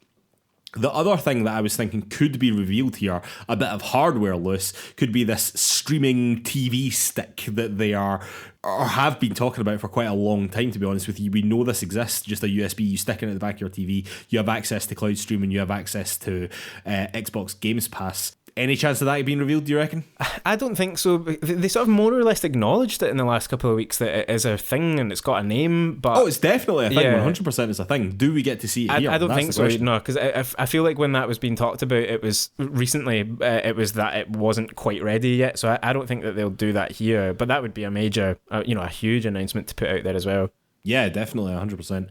The other thing that I was thinking could be revealed here, a bit of hardware, Lewis, could be this streaming TV stick that they are or have been talking about for quite a long time, to be honest with you. We know this exists, just a USB, you stick it at the back of your TV, you have access to cloud streaming, you have access to Xbox Games Pass. Any chance of that being revealed, do you reckon? I don't think so. They sort of more or less acknowledged it in the last couple of weeks that it is a thing and it's got a name. But it's definitely a thing. 100% it's a thing. Do we get to see it here? I don't think so. No, because I feel like when that was being talked about, it was recently, it was that it wasn't quite ready yet. So I don't think that they'll do that here. But that would be a major, a huge announcement to put out there as well. Yeah, definitely, 100%.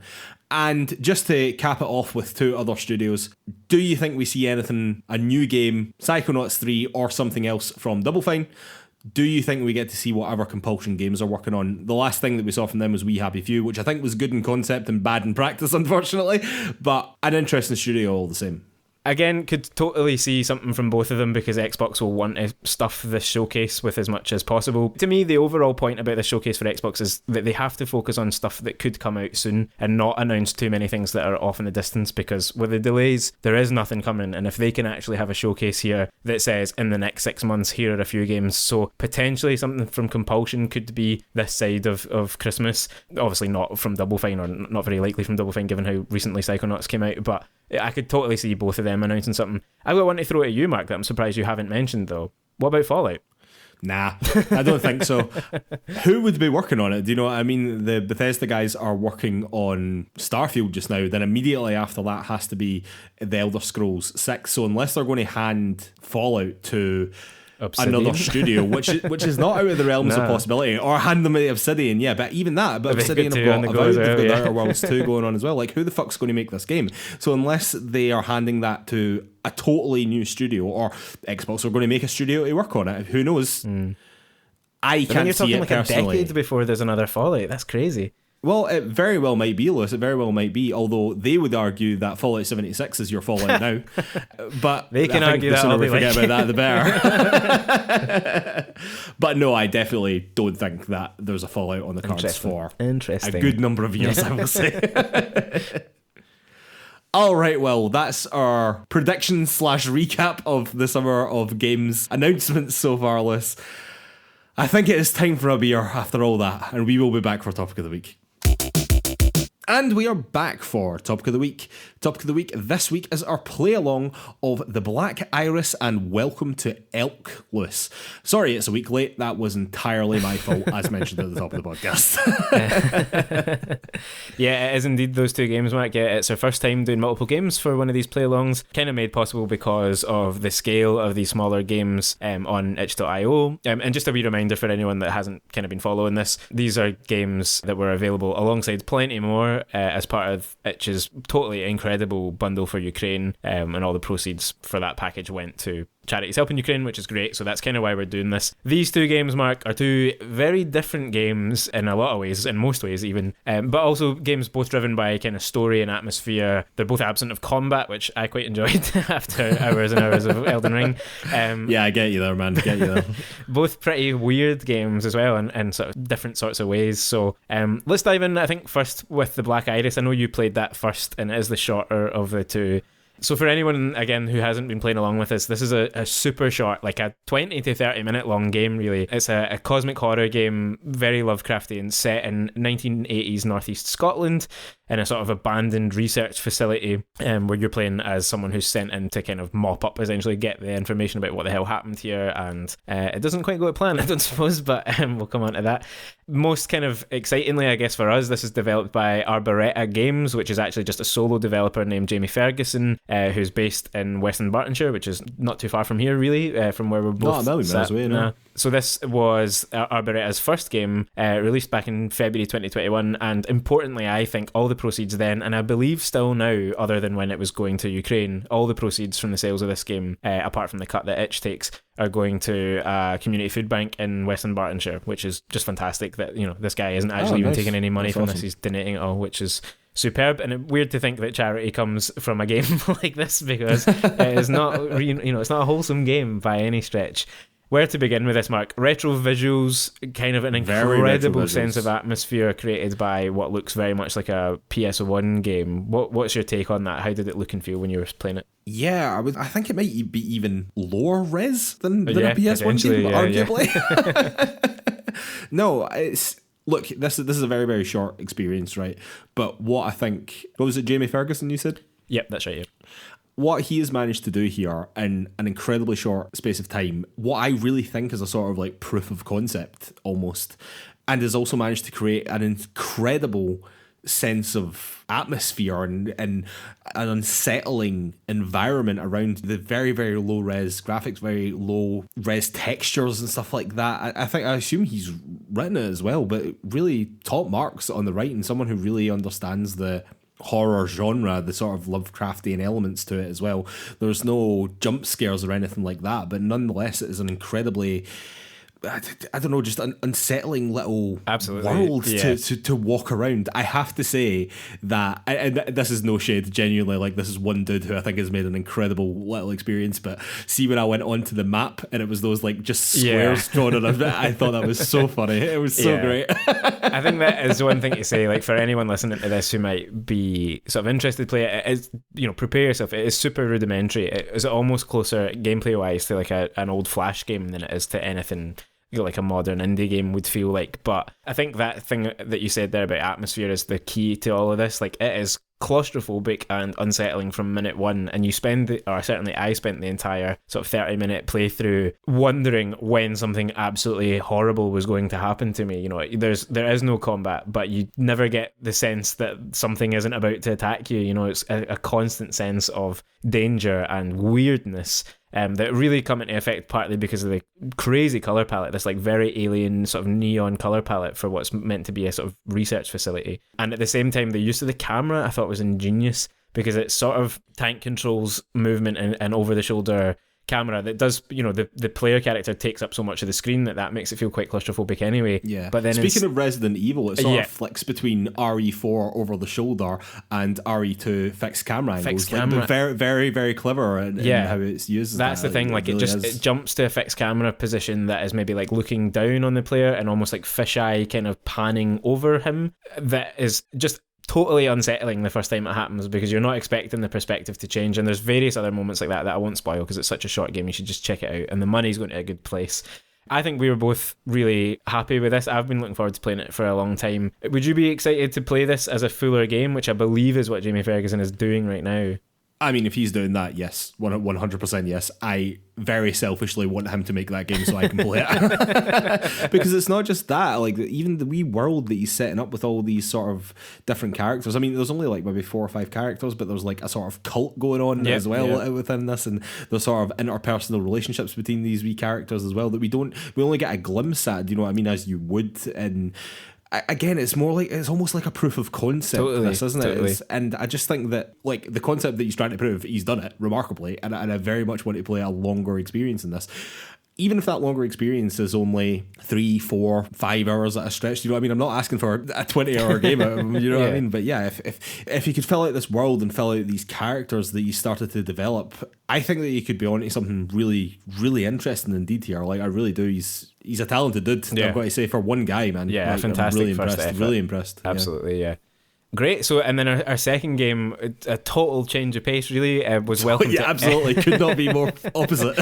And just to cap it off with two other studios, do you think we see anything, a new game, Psychonauts 3 or something else from Double Fine? Do you think we get to see whatever Compulsion Games are working on? The last thing that we saw from them was We Happy Few, which I think was good in concept and bad in practice, unfortunately, but an interesting studio all the same. Again, could totally see something from both of them because Xbox will want to stuff this showcase with as much as possible. To me, the overall point about the showcase for Xbox is that they have to focus on stuff that could come out soon and not announce too many things that are off in the distance, because with the delays, there is nothing coming. And if they can actually have a showcase here that says in the next 6 months, here are a few games, so potentially something from Compulsion could be this side of Christmas. Obviously not from Double Fine, or not very likely from Double Fine given how recently Psychonauts came out, but I could totally see both of them announcing something. I've got one to throw at you, Mark, that I'm surprised you haven't mentioned, though. What about Fallout? Nah, I don't think so. Who would be working on it? Do you know what I mean? The Bethesda guys are working on Starfield just now. Then immediately after that has to be The Elder Scrolls 6. So unless they're going to hand Fallout to Obsidian. Another studio, which is not out of the realms of possibility, or hand them to Obsidian, but even that, but Obsidian have got Avowed, they've got the Outer Worlds 2 going on as well. Like, who the fuck's going to make this game? So unless they are handing that to a totally new studio, or Xbox are going to make a studio to work on it, who knows? I can't you're see talking it like personally. A decade before there's another Fallout. That's crazy. Well, it very well might be, Lewis. It very well might be, although they would argue that Fallout 76 is your Fallout now. But they can argue the that sooner all we they forget like. about that, the better. But no, I definitely don't think that there's a Fallout on the cards for a good number of years, I will say. All right, well, that's our predictions / recap of the summer of games announcements so far, Lewis. I think it is time for a beer after all that, and we will be back for Topic of the Week. And we are back for Topic of the Week. Topic of the Week this week is our play-along of The Black Iris and Welcome to Elk Loose. Sorry, it's a week late. That was entirely my fault, as mentioned at the top of the podcast. Yeah, it is indeed those two games, Mark. Yeah, it's our first time doing multiple games for one of these play-alongs. Kind of made possible because of the scale of these smaller games on itch.io. And just a wee reminder for anyone that hasn't kind of been following this, these are games that were available alongside plenty more as part of Itch's totally incredible bundle for Ukraine, and all the proceeds for that package went to charities helping Ukraine, which is great. So that's kind of why we're doing this. These two games, Mark, are two very different games in a lot of ways, in most ways even, but also games both driven by kind of story and atmosphere. They're both absent of combat, which I quite enjoyed after hours and hours of Elden Ring. Yeah, I get you there, man. Get you there. Both pretty weird games as well, in sort of different sorts of ways. So let's dive in, I think, first with The Black Iris. I know you played that first, and it is the shorter of the two. So for anyone, again, who hasn't been playing along with this is a super short, like a 20 to 30 minute long game, really. It's a cosmic horror game, very Lovecraftian, set in 1980s northeast Scotland, in a sort of abandoned research facility, where you're playing as someone who's sent in to kind of mop up, essentially get the information about what the hell happened here, and it doesn't quite go to plan, I don't suppose, but we'll come on to that. Most kind of excitingly, I guess, for us, this is developed by Arboreta Games, which is actually just a solo developer named Jamie Ferguson, who's based in Western Bartonshire, which is not too far from here, really, from where we're both sat. Away, no. So this was Arboreta's first game, released back in February 2021, and importantly, I think all the proceeds then, and I believe still now, other than when it was going to Ukraine, all the proceeds from the sales of this game, apart from the cut that Itch takes, are going to a community food bank in Western Bartonshire, which is just fantastic that, you know, this guy isn't actually even taking any money from this, he's donating it all, which is superb. And weird to think that charity comes from a game like this, because it is not, it's not a wholesome game by any stretch. Where to begin with this, Mark? Retro visuals, kind of an incredible sense of atmosphere created by what looks very much like a PS1 game. What's your take on that? How did it look and feel when you were playing it? Yeah, I think it might be even lower res than a PS1 game, arguably. Yeah. No, it's... Look, this is a very, very short experience, right? But what I think... What was it, Jamie Ferguson you said? Yep, that's right, yep. What he has managed to do here in an incredibly short space of time, what I really think is a sort of like proof of concept almost, and has also managed to create an incredible sense of atmosphere and an unsettling environment around the very, very low res graphics, very low res textures and stuff like that. I assume he's written it as well, but really top marks on the writing, someone who really understands the horror genre, the sort of Lovecraftian elements to it as well. There's no jump scares or anything like that, but nonetheless it is an incredibly, I don't know, just an unsettling little world to walk around. I have to say that, and this is no shade, genuinely, like, this is one dude who I think has made an incredible little experience, but see, when I went onto the map and it was those like just squares drawn on it, I thought that was so funny. It was so great. I think that is one thing to say, like, for anyone listening to this who might be sort of interested to play it, it is, prepare yourself. It is super rudimentary. It is almost closer gameplay wise to like an old Flash game than it is to anything like a modern indie game would feel like. But I think that thing that you said there about atmosphere is the key to all of this. Like, it is claustrophobic and unsettling from minute one, and you certainly I spent the entire sort of 30-minute playthrough wondering when something absolutely horrible was going to happen to me. There is no combat, but you never get the sense that something isn't about to attack you. It's a constant sense of danger and weirdness that really come into effect partly because of the crazy colour palette, this like very alien sort of neon colour palette for what's meant to be a sort of research facility. And at the same time, the use of the camera I thought was ingenious, because it sort of tank controls movement and over-the-shoulder camera that does, the player character takes up so much of the screen that makes it feel quite claustrophobic anyway. Yeah. But then speaking of Resident Evil, it sort of flicks between RE4 over the shoulder and RE2 fixed camera angles. Like, very, very, very clever in how it's used. That's the thing. Like, it jumps to a fixed camera position that is maybe like looking down on the player and almost like fisheye kind of panning over him. That is just totally unsettling the first time it happens, because you're not expecting the perspective to change. And there's various other moments like that I won't spoil because it's such a short game. You should just check it out, and the money's going to a good place. I think we were both really happy with this. I've been looking forward to playing it for a long time. Would you be excited to play this as a fuller game, which I believe is what Jamie Ferguson is doing right now? I mean, if he's doing that, yes, 100% yes. I very selfishly want him to make that game so I can play it. Because it's not just that, like, even the wee world that he's setting up with all these sort of different characters. I mean, there's only like maybe 4 or 5 characters, but there's like a sort of cult going on as well within this, and the sort of interpersonal relationships between these wee characters as well that we only get a glimpse at, you know what I mean, as you would in... Again, it's almost like a proof of concept, this, isn't it? And I just think that, like, the concept that he's trying to prove, he's done it remarkably, and I very much want to play a longer experience in this. Even if that longer experience is only 3, 4, 5 hours at a stretch, you know what I mean? I'm not asking for a 20-hour game out of him, you know what I mean? But yeah, if you could fill out this world and fill out these characters that you started to develop, I think that you could be onto something really, really interesting indeed here. Like, I really do. He's a talented dude, I've got to say, for one guy, man. Yeah, like, fantastic. I'm really impressed. Really impressed. Absolutely, yeah. Great. So, and then our second game, a total change of pace, really, was Welcome to... Yeah, absolutely. Could not be more opposite.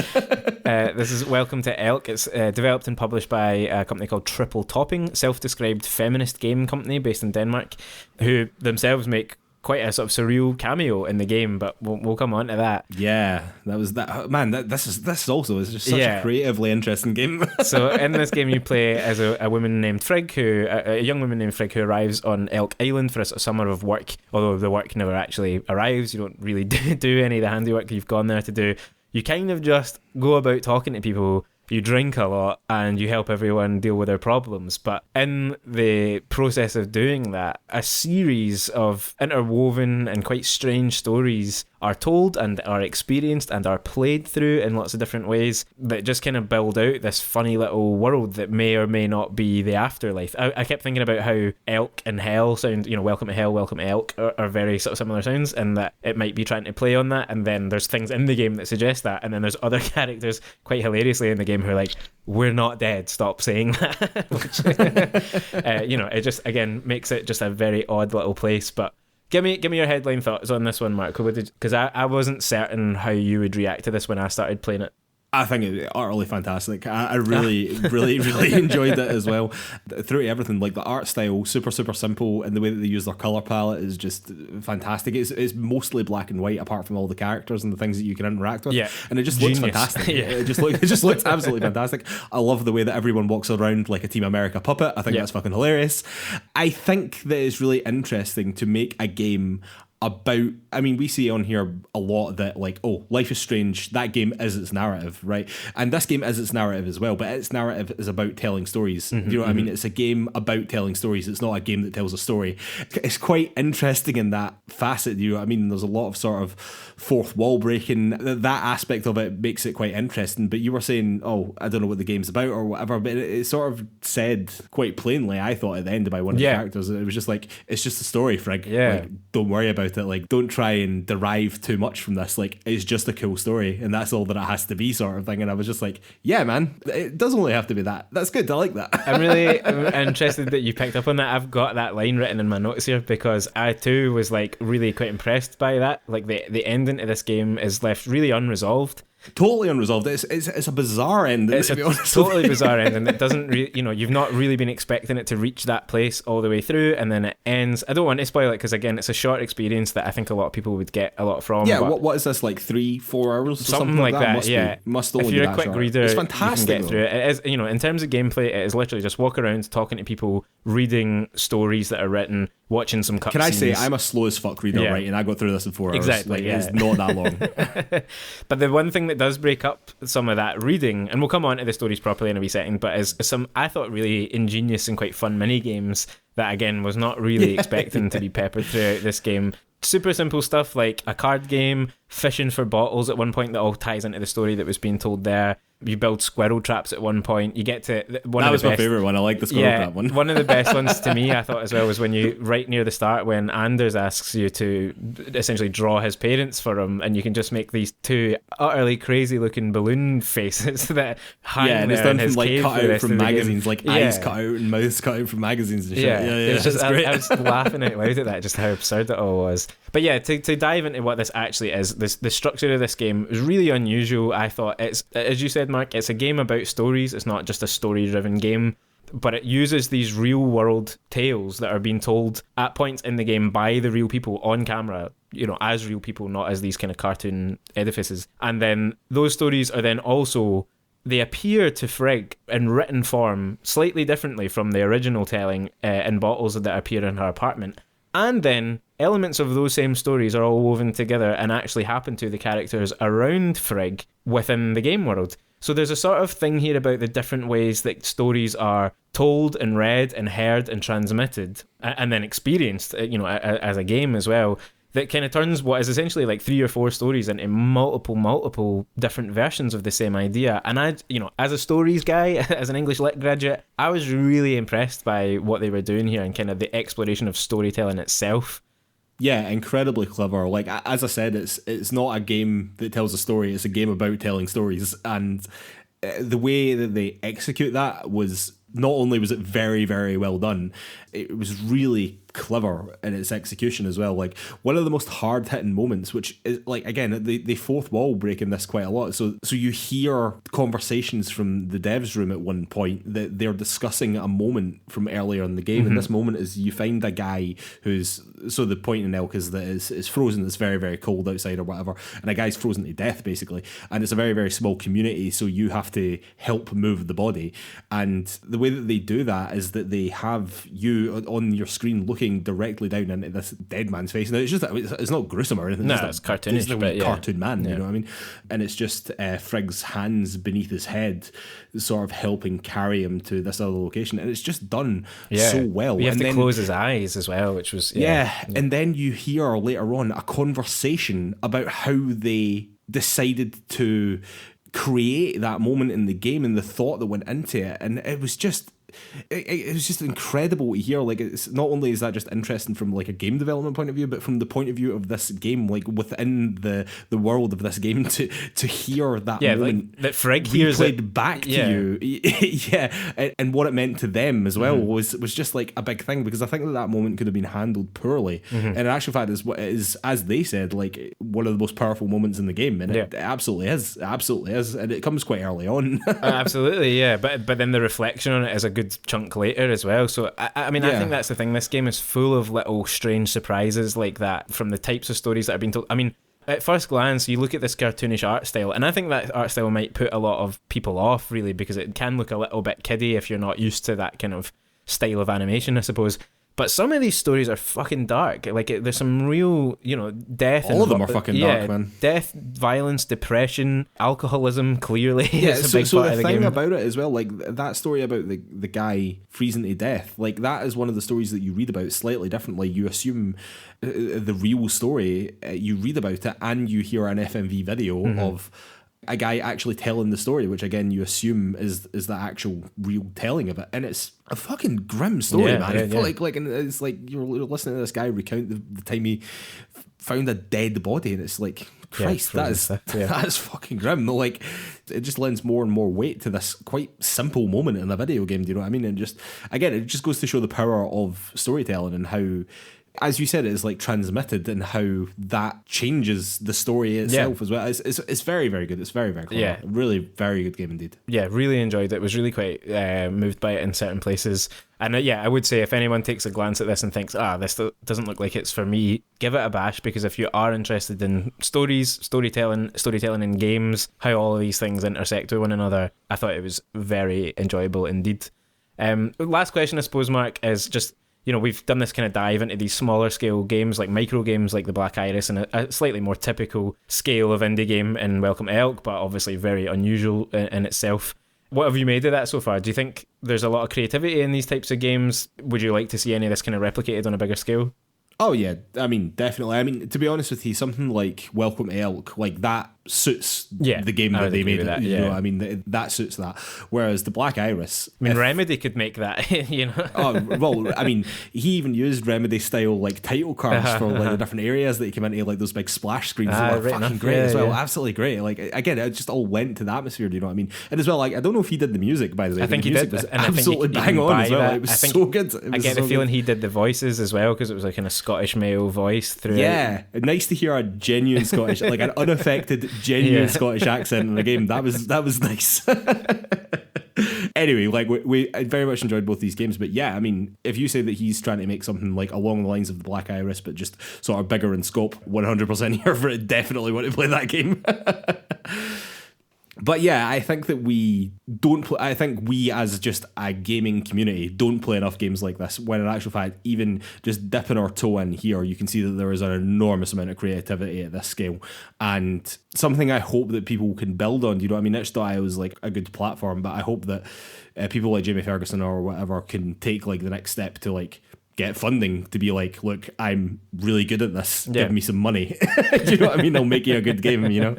This is Welcome to Elk. It's developed and published by a company called Triple Topping, self-described feminist game company based in Denmark, who themselves make quite a sort of surreal cameo in the game, but we'll come on to that. Yeah, that was that. Man, this is just such a creatively interesting game. So in this game, you play as a woman named Frigg, a young woman named Frigg, who arrives on Elk Island for a sort of summer of work. Although the work never actually arrives, you don't really do any of the handiwork you've gone there to do. You kind of just go about talking to people. You drink a lot and you help everyone deal with their problems. But in the process of doing that, a series of interwoven and quite strange stories are told and are experienced and are played through in lots of different ways that just kind of build out this funny little world that may or may not be the afterlife. I kept thinking about how Elk and Hell sound, you know, Welcome to Hell, Welcome to Elk are very sort of similar sounds, and that it might be trying to play on that, and then there's things in the game that suggest that, and then there's other characters quite hilariously in the game who are like, we're not dead, stop saying that. Which, you know, it just, again, makes it just a very odd little place. But Give me your headline thoughts on this one, Mark. Because I wasn't certain how you would react to this when I started playing it. I think it's utterly fantastic. I really, really, really enjoyed it as well. Through everything, like the art style, super, super simple, and the way that they use their colour palette is just fantastic. It's mostly black and white, apart from all the characters and the things that you can interact with. Yeah. And it just looks fantastic. Yeah. It just looks absolutely fantastic. I love the way that everyone walks around like a Team America puppet. I think that's fucking hilarious. I think that it's really interesting to make a game about, I mean, we see on here a lot that, like, oh, Life is Strange, that game is its narrative, right? And this game is its narrative as well, but its narrative is about telling stories. You know what I mean? It's a game about telling stories. It's not a game that tells a story. It's quite interesting in that facet, you know what I mean? There's a lot of sort of fourth wall breaking. That aspect of it makes it quite interesting. But you were saying, oh, I don't know what the game's about or whatever, but it sort of said quite plainly, I thought, at the end by one of the characters, it was just like, it's just a story, Frigg. Like, don't worry about it. Like, don't try and derive too much from this. Like, it's just a cool story and that's all that it has to be, sort of thing. And I was just like, yeah, man, it does only have to be that. That's good. I like that. I'm interested that you picked up on that. I've got that line written in my notes here because I too was like really quite impressed by that. Like the ending to this game is left really unresolved. Totally unresolved. It's a bizarre ending. It's to be honest, totally bizarre ending. It doesn't you've not really been expecting it to reach that place all the way through, and then it ends. I don't want to spoil it because again, it's a short experience that I think a lot of people would get a lot from. Yeah, what is this, like 3-4 hours? Or something like that. Must if only you're be a quick short. reader, it's fantastic. You can get through it. It is, in terms of gameplay, it is literally just walk around talking to people, reading stories that are written, watching some cutscenes. Can I say I'm a slow as fuck reader, right? And I got through this in 4 hours. Exactly. It's not that long. But the one thing that does break up some of that reading, and we'll come on to the stories properly in a wee second, but is some, I thought, really ingenious and quite fun mini games that again was not really expecting to be peppered throughout this game. Super simple stuff like a card game, fishing for bottles at one point that all ties into the story that was being told there. You build squirrel traps at one point. You get to one. That was my favourite one. I like the squirrel trap one. One of the best ones to me, I thought as well, was when you, right near the start, when Anders asks you to essentially draw his parents for him, and you can just make these two utterly crazy looking balloon faces that hang there. Yeah, and it's done from like cut out from magazines, like eyes cut out and mouths cut out from magazines and shit. Yeah. It's just, I was laughing out loud at that, just how absurd it all was. But yeah, to dive into what this actually is, the structure of this game is really unusual. I thought it's, as you said, Mark, it's a game about stories. It's not just a story-driven game, but it uses these real-world tales that are being told at points in the game by the real people on camera, as real people, not as these kind of cartoon edifices. And then those stories are then also, they appear to Frigg in written form slightly differently from the original telling in bottles that appear in her apartment. And then elements of those same stories are all woven together and actually happen to the characters around Frigg within the game world. So there's a sort of thing here about the different ways that stories are told and read and heard and transmitted and then experienced, as a game as well, that kind of turns what is essentially like 3 or 4 stories into multiple different versions of the same idea. And I, as a stories guy, as an English lit graduate, I was really impressed by what they were doing here and kind of the exploration of storytelling itself. Yeah, incredibly clever. Like, as I said, it's not a game that tells a story, it's a game about telling stories. And the way that they execute that was, not only was it very, very well done, it was really clever in its execution as well. Like, one of the most hard-hitting moments, which is, like, again, the fourth wall break in this quite a lot. So you hear conversations from the devs room at one point that they're discussing a moment from earlier in the game. And this moment is you find a guy who's, so the point in Elk is that it's frozen, it's very, very cold outside or whatever, and a guy's frozen to death basically, and it's a very, very small community, so you have to help move the body. And the way that they do that is that they have you on your screen looking directly down into this dead man's face. Now, it's not gruesome or anything. No, it's cartoonish. It's a cartoon man, you know what I mean? And it's just Frigg's hands beneath his head sort of helping carry him to this other location. And it's just done so well. You have to close his eyes as well, which was... And then you hear later on a conversation about how they decided to create that moment in the game and the thought that went into it. And it was just... It was just incredible to hear. Like, it's not only is that just interesting from like a game development point of view, but from the point of view of this game, like within the world of this game, to hear that moment, like, that Frigg hears it back to you, and what it meant to them as well was just like a big thing, because I think that moment could have been handled poorly, and in actual fact is as they said, like one of the most powerful moments in the game, and it absolutely is, and it comes quite early on. Absolutely, yeah, but then the reflection on it is a good chunk later as well. So I mean, I think that's the thing. This game is full of little strange surprises like that from the types of stories that are being told. I mean, at first glance, you look at this cartoonish art style, and I think that art style might put a lot of people off, really, because it can look a little bit kiddie if you're not used to that kind of style of animation, I suppose. But some of these stories are fucking dark. Like, there's some real, death. All of them are fucking dark, man. Death, violence, depression, alcoholism, clearly. Yeah, so the thing about it as well, like that story about the guy freezing to death, like that is one of the stories that you read about slightly differently. You assume the real story, you read about it, and you hear an FMV video of a guy actually telling the story, which again you assume is the actual real telling of it, and it's a fucking grim story, man. Like, and it's like you're listening to this guy recount the time he found a dead body, and it's like, Christ, that is fucking grim. Like, it just lends more and more weight to this quite simple moment in a video game. Do you know what I mean? And just again, it just goes to show the power of storytelling and how, as you said, it's like transmitted, and how that changes the story itself as well. It's very, very good. It's very, very clever. Yeah. Really very good game indeed. Yeah, really enjoyed it. Was really quite moved by it in certain places. And I would say if anyone takes a glance at this and thinks, this doesn't look like it's for me, give it a bash, because if you are interested in storytelling in games, how all of these things intersect with one another, I thought it was very enjoyable indeed. Last question, I suppose, Mark, is just, we've done this kind of dive into these smaller scale games, like micro games like the Black Iris, and a slightly more typical scale of indie game in Welcome to Elk, but obviously very unusual in itself. What have you made of that so far? Do you think there's a lot of creativity in these types of games? Would you like to see any of this kind of replicated on a bigger scale? Oh yeah, I mean, definitely. I mean, to be honest with you, something like Welcome to Elk, like that suits the game that they made. You know, I mean, that suits that. Whereas the Black Iris, I mean, Remedy could make that. Oh well, I mean, he even used Remedy style like title cards for like the different areas that he came into, like those big splash screens. They were fucking great as well. Absolutely great. Like, again, it just all went to the atmosphere. Do you know what I mean? And as well, like, I don't know if he did the music, by the way. I think the music was absolutely bang on as well. Like, it was so good. I get the feeling he did the voices as well, because it was like in a Scottish male voice through. Yeah, nice to hear a genuine Scottish, like an unaffected, genuine Scottish accent in the game. That was nice. Anyway, like we very much enjoyed both these games, but yeah, I mean, if you say that he's trying to make something like along the lines of the Black Iris, but just sort of bigger in scope, 100% here for it. Definitely want to play that game. But yeah, I think that we as just a gaming community don't play enough games like this, when in actual fact, even just dipping our toe in here, you can see that there is an enormous amount of creativity at this scale, and something I hope that people can build on. You know what I mean? itch.io is like a good platform, but I hope that people like Jamie Ferguson or whatever can take like the next step to like get funding to be like, look, I'm really good at this. Give me some money. Do you know what I mean? I'll make you a good game, you know?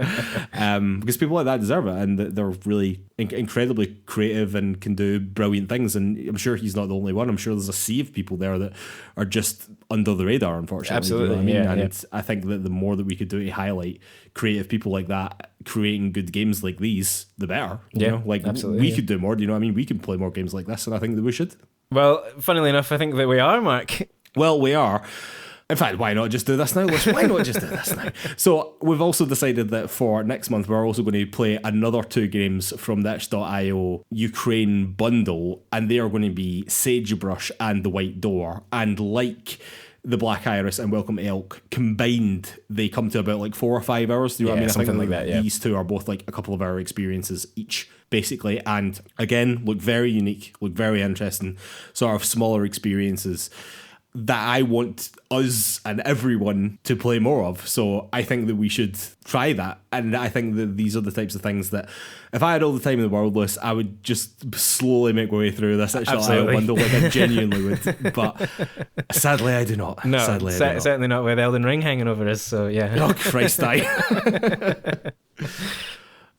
Because people like that deserve it, and they're really incredibly creative and can do brilliant things. And I'm sure he's not the only one. I'm sure there's a sea of people there that are just under the radar, unfortunately. Absolutely. You know what I mean? I think that the more that we could do to highlight creative people like that creating good games like these, the better. You know? Like, we could do more. Do you know what I mean? We can play more games like this, and I think that we should. Well, funnily enough, I think that we are, Mark. Well, we are. In fact, why not just do this now? Why not just do this now? So we've also decided that for next month, we're also going to play another 2 games from the itch.io Ukraine bundle, and they are going to be Sagebrush and The White Door. And like the Black Iris and Welcome to Elk combined, they come to about like 4 or 5 hours. Do you know what I mean? Something like that, yeah. These two are both like a couple of hour experiences each, basically, and again, look very unique, look very interesting, sort of smaller experiences that I want us and everyone to play more of. So I think that we should try that, and I think that these are the types of things that if I had all the time in the world, Lewis, I would just slowly make my way through this itch.io bundle, like I genuinely would. But sadly, I do not. No, sadly, certainly not with Elden Ring hanging over us. So yeah. Oh Christ,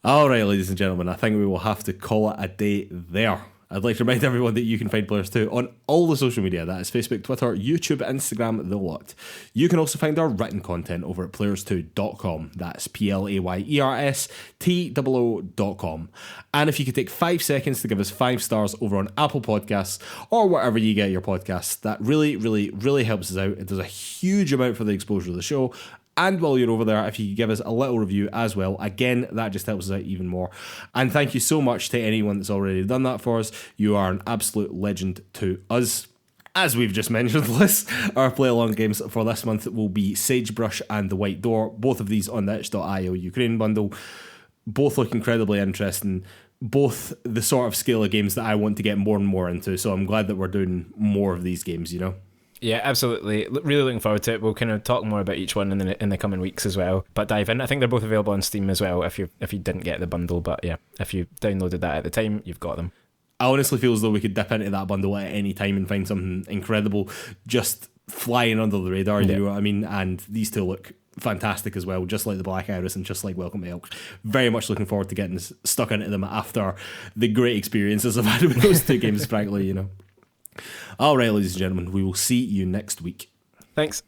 All right, ladies and gentlemen, I think we will have to call it a day there. I'd like to remind everyone that you can find Players2 on all the social media. That is Facebook, Twitter, YouTube, Instagram, the lot. You can also find our written content over at PlayersToo.com. That's PlayerStoo.com. And if you could take 5 seconds to give us 5 stars over on Apple Podcasts or wherever you get your podcasts, that really, really, really helps us out. It does a huge amount for the exposure of the show. And while you're over there, if you could give us a little review as well, again, that just helps us out even more. And thank you so much to anyone that's already done that for us. You are an absolute legend to us. As we've just mentioned, Liz, our play-along games for this month will be Sagebrush and The White Door. Both of these on the itch.io Ukraine bundle. Both look incredibly interesting. Both the sort of scale of games that I want to get more and more into. So I'm glad that we're doing more of these games, you know? Yeah, absolutely. Really looking forward to it. We'll kind of talk more about each one in the coming weeks as well. But dive in. I think they're both available on Steam as well if you didn't get the bundle. But yeah, if you downloaded that at the time, you've got them. I honestly feel as though we could dip into that bundle at any time and find something incredible just flying under the radar, you know what I mean? And these two look fantastic as well, just like the Black Iris and just like Welcome to Elk. Very much looking forward to getting stuck into them after the great experiences I've had with those 2 games, frankly, you know. All right, ladies and gentlemen, we will see you next week. Thanks.